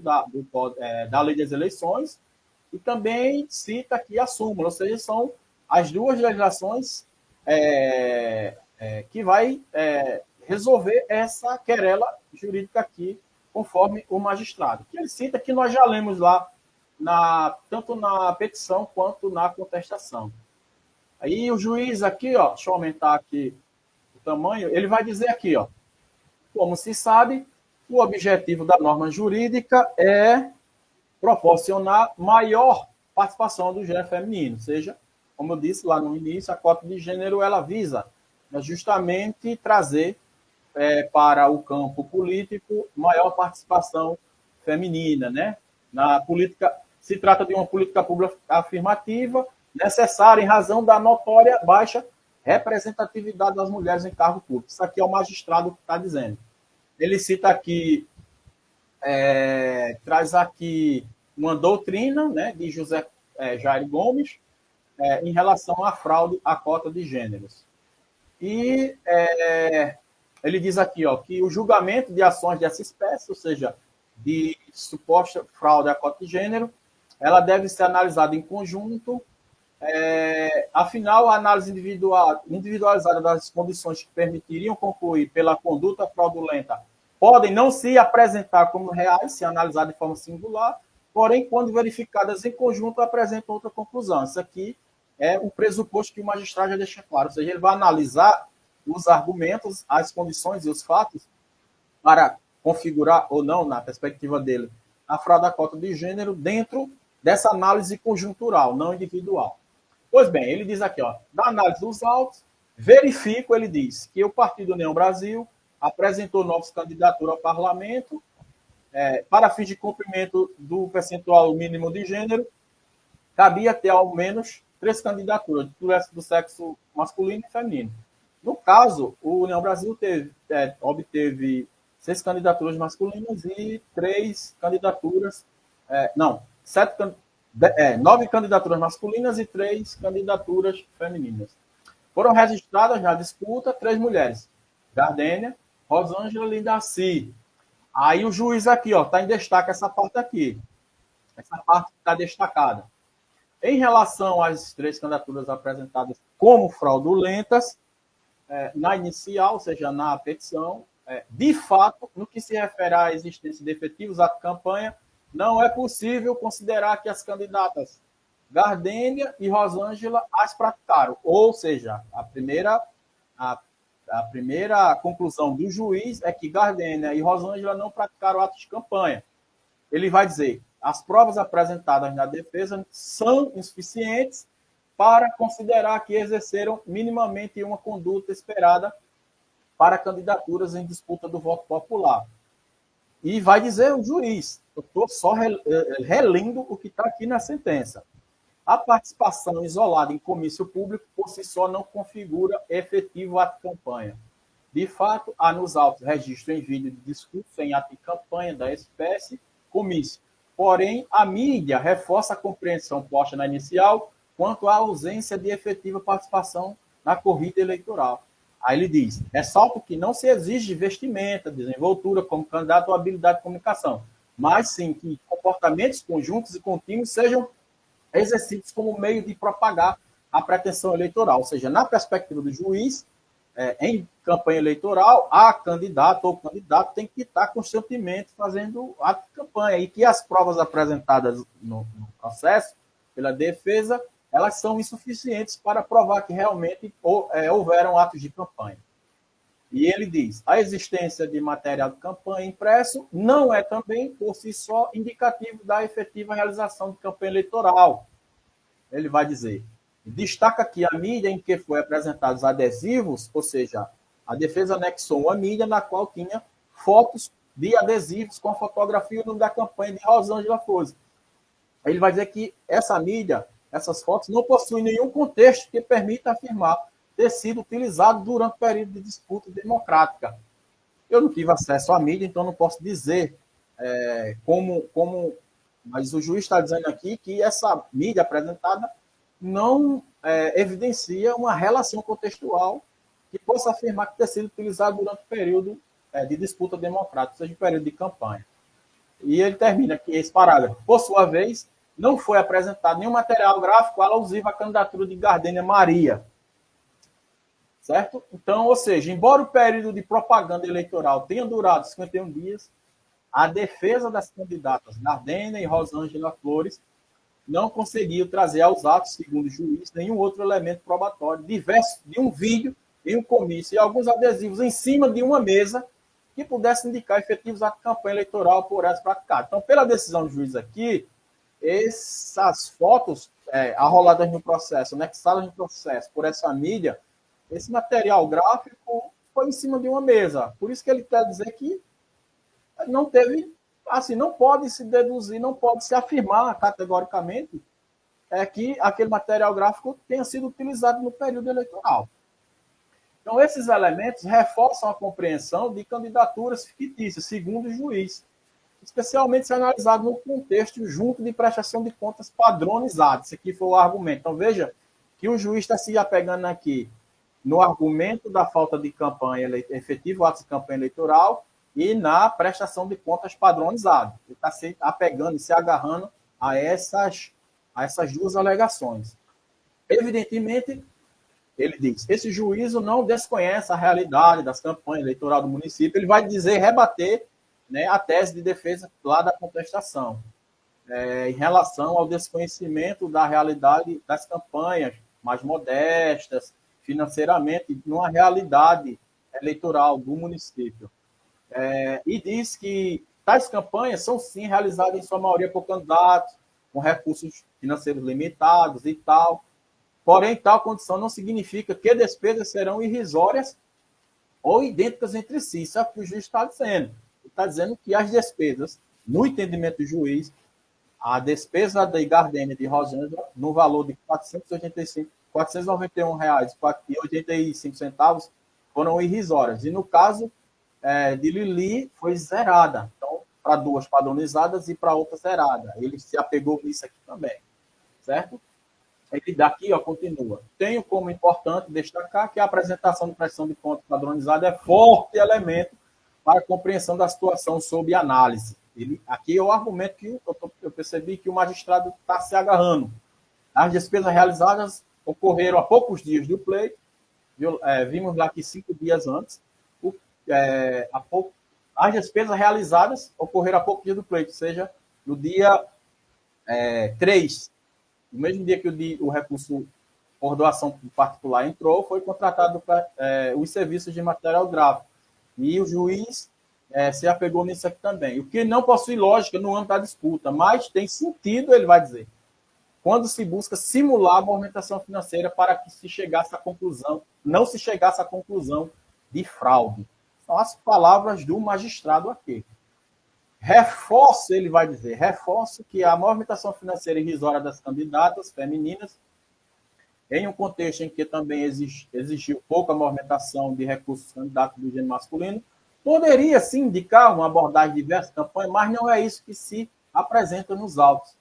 da Lei das Eleições, e também cita aqui a súmula, ou seja, são as duas legislações que vai resolver essa querela jurídica aqui, conforme o magistrado. Que ele cita que nós já lemos lá, tanto na petição quanto na contestação. Aí o juiz aqui, deixa eu aumentar aqui o tamanho, ele vai dizer aqui, como se sabe, o objetivo da norma jurídica é proporcionar maior participação do gênero feminino, ou seja, como eu disse lá no início, a cota de gênero ela visa justamente trazer para o campo político maior participação feminina, né? Na política, se trata de uma política pública afirmativa necessária em razão da notória baixa representatividade das mulheres em cargo público. Isso aqui é o magistrado que está dizendo. Ele cita aqui, traz aqui uma doutrina, né, de José Jair Gomes em relação à fraude à cota de gêneros. E ele diz aqui que o julgamento de ações dessa espécie, ou seja, de suposta fraude à cota de gênero, ela deve ser analisada em conjunto. Afinal, a análise individualizada das condições que permitiriam concluir pela conduta fraudulenta podem não se apresentar como reais, se analisar de forma singular, porém, quando verificadas em conjunto, apresentam outra conclusão. Isso aqui é o pressuposto que o magistrado já deixa claro, ou seja, ele vai analisar os argumentos, as condições e os fatos para configurar ou não, na perspectiva dele, a fraude à cota de gênero dentro dessa análise conjuntural, não individual. Pois bem, ele diz aqui, da análise dos autos, verifico, ele diz, que o Partido União Brasil apresentou novas candidaturas ao parlamento para fins de cumprimento do percentual mínimo de gênero, cabia ter ao menos 3 candidaturas, do sexo masculino e feminino. No caso, o União Brasil obteve 6 candidaturas masculinas e 3 candidaturas... 9 candidaturas masculinas e 3 candidaturas femininas. Foram registradas na disputa 3 mulheres. Gardênia, Rosângela e Lindaci. Aí o juiz aqui, está em destaque essa parte aqui. Essa parte está destacada. Em relação às 3 candidaturas apresentadas como fraudulentas, na inicial, ou seja, na petição, de fato, no que se refere à existência de efetivos ato de campanha, não é possível considerar que as candidatas Gardênia e Rosângela as praticaram. Ou seja, a primeira conclusão do juiz é que Gardênia e Rosângela não praticaram atos de campanha. Ele vai dizer, as provas apresentadas na defesa são insuficientes para considerar que exerceram minimamente uma conduta esperada para candidaturas em disputa do voto popular. E vai dizer o juiz, eu estou só relendo o que está aqui na sentença. A participação isolada em comício público, por si só, não configura efetivo ato de campanha. De fato, há nos autos registro em vídeo de discurso em ato de campanha da espécie comício. Porém, a mídia reforça a compreensão posta na inicial quanto à ausência de efetiva participação na corrida eleitoral. Aí ele diz, ressalto que não se exige vestimenta, desenvoltura como candidato ou habilidade de comunicação, mas sim que comportamentos conjuntos e contínuos sejam exercidos como meio de propagar a pretensão eleitoral. Ou seja, na perspectiva do juiz, em campanha eleitoral, a candidato ou candidato tem que estar constantemente fazendo ato de campanha e que as provas apresentadas no processo pela defesa, elas são insuficientes para provar que realmente houveram atos de campanha. E ele diz, a existência de material de campanha impresso não é também, por si só, indicativo da efetiva realização de campanha eleitoral. Ele vai dizer, destaca que a mídia em que foi apresentados adesivos, ou seja, a defesa anexou uma mídia na qual tinha fotos de adesivos com a fotografia e o nome da campanha de Rosângela Flores. Ele vai dizer que essa mídia, essas fotos, não possuem nenhum contexto que permita afirmar ter sido utilizado durante o período de disputa democrática. Eu não tive acesso à mídia, então não posso dizer mas o juiz está dizendo aqui que essa mídia apresentada não evidencia uma relação contextual que possa afirmar que ter sido utilizado durante o período de disputa democrática, ou seja, o período de campanha. E ele termina aqui esse parágrafo. Por sua vez, não foi apresentado nenhum material gráfico alusivo à candidatura de Gardênia Maria. Certo? Então, ou seja, embora o período de propaganda eleitoral tenha durado 51 dias, a defesa das candidatas Gardênia e Rosângela Flores não conseguiu trazer aos atos, segundo o juiz, nenhum outro elemento probatório, diverso de um vídeo em um comício e alguns adesivos em cima de uma mesa que pudesse indicar efetivos atos de campanha eleitoral por elas praticadas. Então, pela decisão do juiz aqui, essas fotos arroladas no processo, anexadas no processo por essa mídia, esse material gráfico foi em cima de uma mesa. Por isso que ele quer dizer que não teve, assim, não pode se deduzir, não pode se afirmar categoricamente que aquele material gráfico tenha sido utilizado no período eleitoral. Então, esses elementos reforçam a compreensão de candidaturas fictícias, segundo o juiz, especialmente se analisado no contexto junto de prestação de contas padronizada. Esse aqui foi o argumento. Então, veja que o juiz está se apegando aqui no argumento da falta de campanha efetivo, ato de campanha eleitoral, e na prestação de contas padronizada. Ele está se apegando e se agarrando a essas duas alegações. Evidentemente, ele diz, esse juízo não desconhece a realidade das campanhas eleitorais do município, ele vai dizer, rebater, né, a tese de defesa lá da contestação, em relação ao desconhecimento da realidade das campanhas mais modestas, financeiramente, numa realidade eleitoral do município. E diz que tais campanhas são, sim, realizadas em sua maioria por candidatos, com recursos financeiros limitados e tal. Porém, tal condição não significa que despesas serão irrisórias ou idênticas entre si. Isso é o que o juiz está dizendo. Ele está dizendo que as despesas, no entendimento do juiz, a despesa de Gardênia de Rosângela, no valor de R$ 491,85 foram irrisórias. E no caso de Lili, foi zerada. Então, para duas padronizadas e para outra zerada. Ele se apegou nisso aqui também. Certo? Ele daqui, continua. Tenho como importante destacar que a apresentação de prestação de contas padronizada é forte elemento para a compreensão da situação sob análise. Aqui é o argumento que eu percebi que o magistrado está se agarrando. As despesas realizadas ocorreram há poucos dias do pleito. Vimos lá que 5 dias antes. As despesas realizadas ocorreram há poucos dias do pleito, ou seja, no dia 3, no mesmo dia que o recurso por doação particular entrou, foi contratado os serviços de material gráfico. E o juiz se apegou nisso aqui também. O que não possui lógica no âmbito da disputa, mas tem sentido, ele vai dizer, quando se busca simular a movimentação financeira para que se chegasse à conclusão, não se chegasse à conclusão de fraude. São as palavras do magistrado aqui. Reforço, ele vai dizer, reforço que a movimentação financeira irrisória das candidatas femininas, em um contexto em que também existiu pouca movimentação de recursos candidatos do gênero masculino, poderia sim indicar uma abordagem diversa de campanha, mas não é isso que se apresenta nos autos.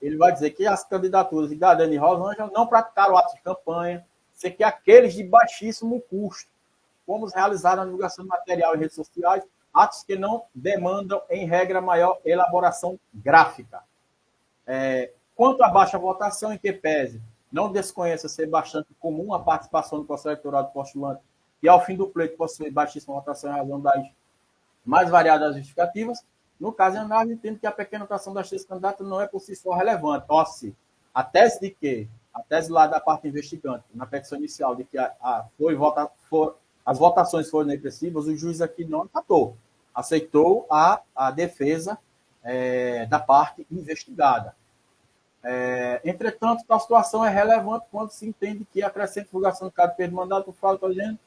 Ele vai dizer que as candidaturas de Gardênia e Rosângela não praticaram atos de campanha, sei que aqueles de baixíssimo custo, como os realizados na divulgação de material em redes sociais, atos que não demandam, em regra, maior elaboração gráfica. Quanto à baixa votação, em que pese, não desconheça ser bastante comum a participação do processo eleitoral do postulante e, ao fim do pleito, possui baixíssima votação em razão das mais variadas justificativas. No caso de análise, entendo que a pequena votação das três candidatas não é por si só relevante. A tese de que, a tese lá da parte investigante, na petição inicial, de que as votações foram repressivas, o juiz aqui não acatou. Aceitou a defesa da parte investigada. Entretanto, a situação é relevante quando se entende que a crescente divulgação do caso de mandado por fraude pelo gênero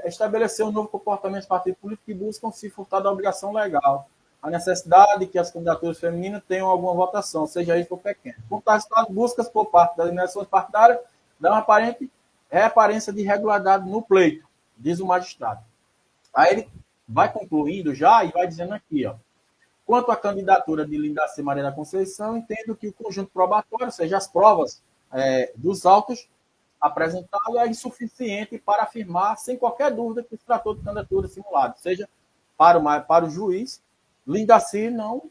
estabelecer um novo comportamento dos partidos políticos que buscam se furtar da obrigação legal. A necessidade de que as candidaturas femininas tenham alguma votação, seja isso ou pequena. Por tais casos, buscas por parte das organizações partidárias dão uma aparente reaparência de irregularidade no pleito, diz o magistrado. Aí ele vai concluindo já e vai dizendo aqui, ó. Quanto à candidatura de Lindaci Maria da Conceição, entendo que o conjunto probatório, ou seja, as provas dos autos apresentado é insuficiente para afirmar, sem qualquer dúvida, que se tratou de candidatura simulada. Ou seja, para o juiz, Lindaci não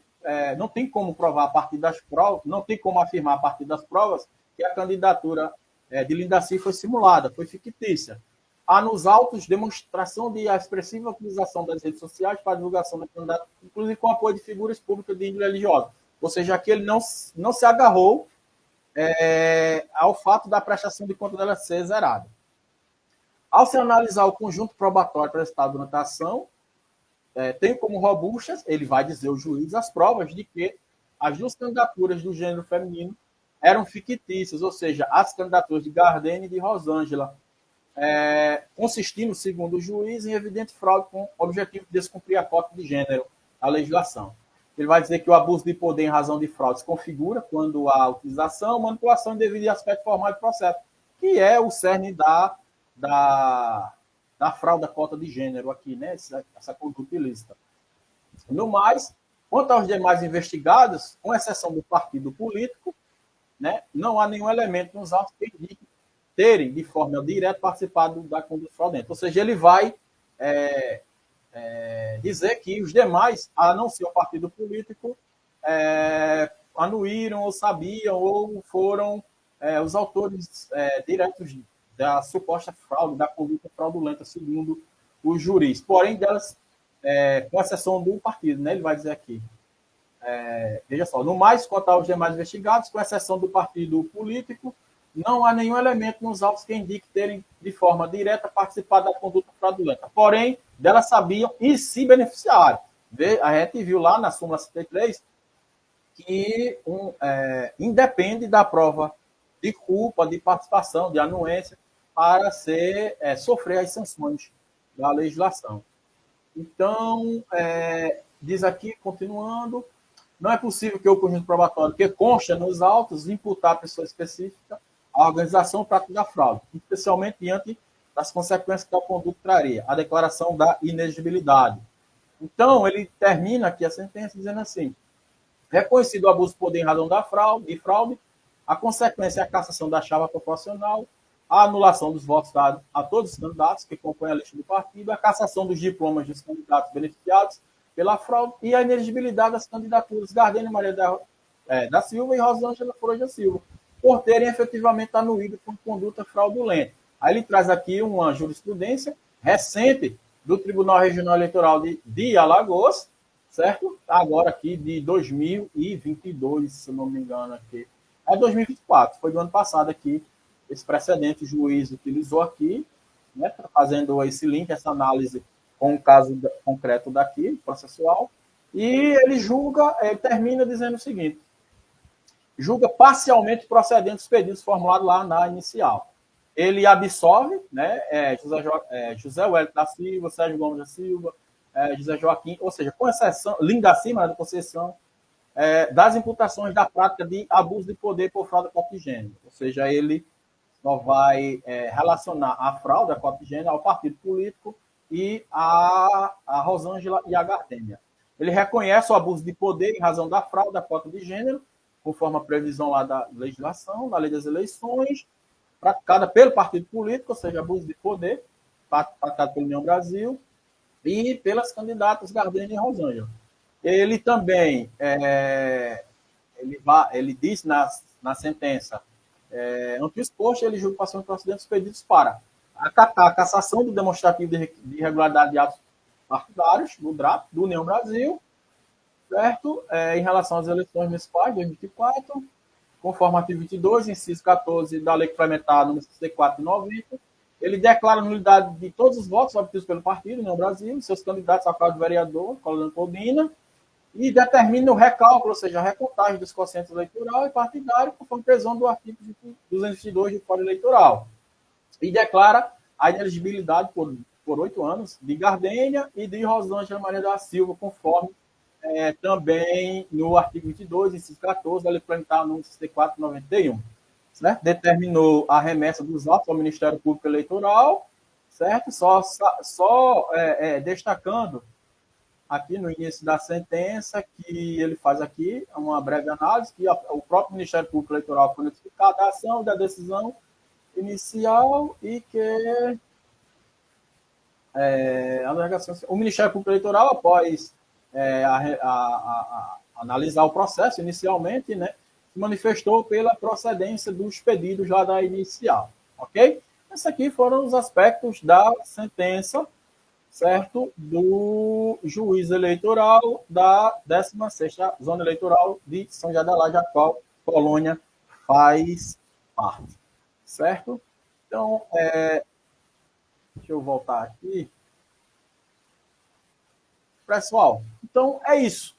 tem como provar a partir das provas, não tem como afirmar a partir das provas que a candidatura de Lindaci foi simulada, foi fictícia. Há nos autos demonstração de expressiva utilização das redes sociais para a divulgação da candidata, inclusive com apoio de figuras públicas de índole religiosa. Ou seja, aqui ele não se agarrou ao fato da prestação de conta dela ser zerada. Ao se analisar o conjunto probatório prestado durante a ação, tem como robustas, ele vai dizer ao juiz, as provas de que as duas candidaturas do gênero feminino eram fictícias, ou seja, as candidaturas de Gardênia e de Rosângela, consistindo, segundo o juiz, em evidente fraude com o objetivo de descumprir a cota de gênero, a legislação. Ele vai dizer que o abuso de poder em razão de fraude se configura quando há utilização, manipulação indevido de aspecto formal do processo, que é o cerne da fraude da cota de gênero aqui, né? Essa conduta ilícita. No mais, quanto aos demais investigados, com exceção do partido político, né, não há nenhum elemento nos autos que indique terem, de forma direta, participado da conduta fraudulenta. Ou seja, ele vai dizer que os demais, a não ser o partido político, anuíram ou sabiam ou foram os autores diretos da suposta fraude, da conduta fraudulenta, segundo o juiz. Porém, delas, com exceção do partido, né, ele vai dizer aqui. Veja só, no mais, quanto aos demais investigados, com exceção do partido político, não há nenhum elemento nos autos que indique terem, de forma direta, participado da conduta fraudulenta. Porém, delas sabiam e se beneficiaram. A gente viu lá na súmula 73 que independe da prova de culpa, de participação, de anuência, para sofrer as sanções da legislação. Então, diz aqui, continuando, não é possível que o conjunto probatório que consta nos autos imputar a pessoa específica a organização prática da fraude, especialmente diante das consequências que a conduta traria, a declaração da inexigibilidade. Então, ele termina aqui a sentença dizendo assim: reconhecido o abuso de poder em razão da fraude, a consequência é a cassação da chapa proporcional, a anulação dos votos dados a todos os candidatos que compõem a lista do partido, a cassação dos diplomas dos candidatos beneficiados pela fraude e a inexigibilidade das candidaturas Gardênia Maria da Silva e Rosângela Flores da Silva, por terem efetivamente anuído por conduta fraudulenta. Aí ele traz aqui uma jurisprudência recente do Tribunal Regional Eleitoral de Alagoas, certo? Agora aqui de 2022, se não me engano aqui. 2024, foi do ano passado aqui, esse precedente o juiz utilizou aqui, né, fazendo esse link, essa análise com o caso concreto daqui, processual, e ele termina dizendo o seguinte: julga parcialmente procedentes os pedidos formulados lá na inicial. ele absorve, né, José Wellington da Silva, Sérgio Gomes da Silva, José Joaquim, ou seja, com exceção, Linda Cima da Conceição, das imputações da prática de abuso de poder por fraude à cota de gênero. Ou seja, ele só vai relacionar a fraude à cota de gênero ao partido político e a Rosângela e a Gardênia. Ele reconhece o abuso de poder em razão da fraude à cota de gênero, conforme a previsão lá da legislação, da lei das eleições, praticada pelo partido político, ou seja, abuso de poder, praticado pela União Brasil, e pelas candidatas Gardênia e Rosângela. Ele também, ele diz na sentença, ante o exposto, ele julga passando procedimentos pedidos para acatar a cassação do demonstrativo de irregularidade de atos partidários, do DRAP, do União Brasil, certo? Em relação às eleições municipais de 2024, conforme o artigo 22, inciso 14 da Lei Complementar número 64 de 90, ele declara a nulidade de todos os votos obtidos pelo partido União Brasil, seus candidatos ao cargo de vereador, Colônia Podina, e determina o recálculo, ou seja, a recontagem dos quocientes eleitoral e partidário, conforme previsão do artigo 222 do Código Eleitoral. E declara a inelegibilidade por 8 anos de Gardênia e de Rosângela Maria da Silva, conforme também no artigo 22, inciso 14, da Lei Complementar número 64 de 91. Certo? Determinou a remessa dos autos ao Ministério Público Eleitoral, certo? Só destacando aqui no início da sentença, que ele faz aqui uma breve análise, que o próprio Ministério Público Eleitoral foi notificado da ação da decisão inicial e que o Ministério Público Eleitoral, após analisar o processo inicialmente, né, se manifestou pela procedência dos pedidos lá da inicial, ok? Esses aqui foram os aspectos da sentença, certo, do juiz eleitoral da 16ª Zona Eleitoral de São José da Laje, a qual Colônia faz parte, certo? Então, deixa eu voltar aqui. Pessoal, então é isso.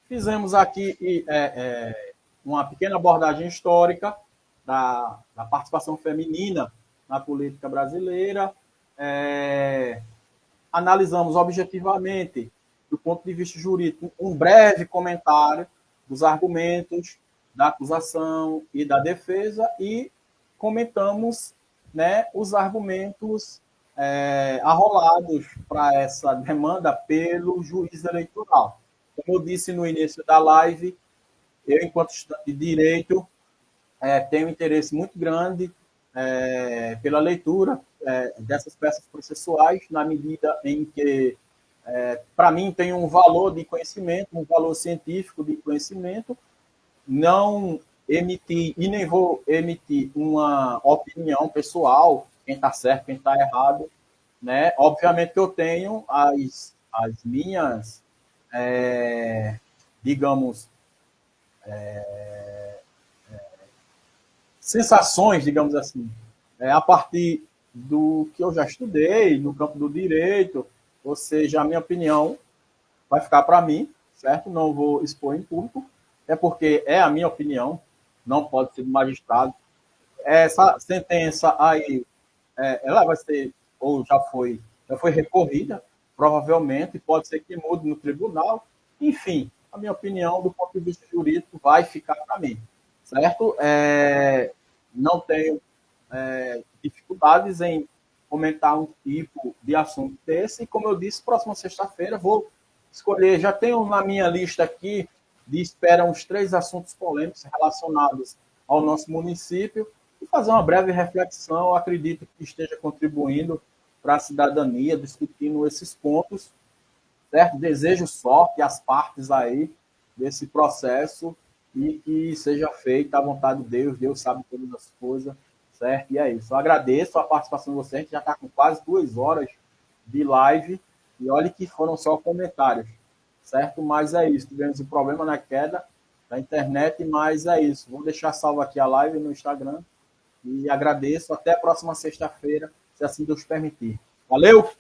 Fizemos aqui uma pequena abordagem histórica da participação feminina na política brasileira. Analisamos objetivamente, do ponto de vista jurídico, um breve comentário dos argumentos da acusação e da defesa e comentamos, né, os argumentos arrolados para essa demanda pelo juiz eleitoral. Como eu disse no início da live, eu, enquanto estudante de Direito, tenho um interesse muito grande pela leitura dessas peças processuais, na medida em que, para mim, tem um valor de conhecimento, um valor científico de conhecimento. Não emiti e nem vou emitir uma opinião pessoal, quem está certo, quem está errado, né? Obviamente que eu tenho as minhas, digamos, sensações, digamos assim, a partir do que eu já estudei no campo do direito, ou seja, a minha opinião vai ficar para mim, certo? Não vou expor em público, porque é a minha opinião, não pode ser do magistrado. Essa sentença aí, ela vai ser, ou já foi recorrida, provavelmente, pode ser que mude no tribunal. Enfim, a minha opinião, do ponto de vista jurídico, vai ficar para mim, certo? Não tenho dificuldades em comentar um tipo de assunto desse, e como eu disse, próxima sexta-feira vou escolher, já tenho na minha lista aqui de espera uns 3 assuntos polêmicos relacionados ao nosso município e fazer uma breve reflexão. Eu acredito que esteja contribuindo para a cidadania, discutindo esses pontos, certo? Desejo sorte às partes aí desse processo e que seja feita a vontade de Deus. Deus sabe todas as coisas, certo? E é isso. Eu agradeço a participação de vocês, que já está com quase 2 horas de live, e olha que foram só comentários, certo? Mas é isso. Tivemos um problema na queda da internet, mas é isso. Vou deixar salvo aqui a live no Instagram e agradeço. Até a próxima sexta-feira, se assim Deus permitir. Valeu!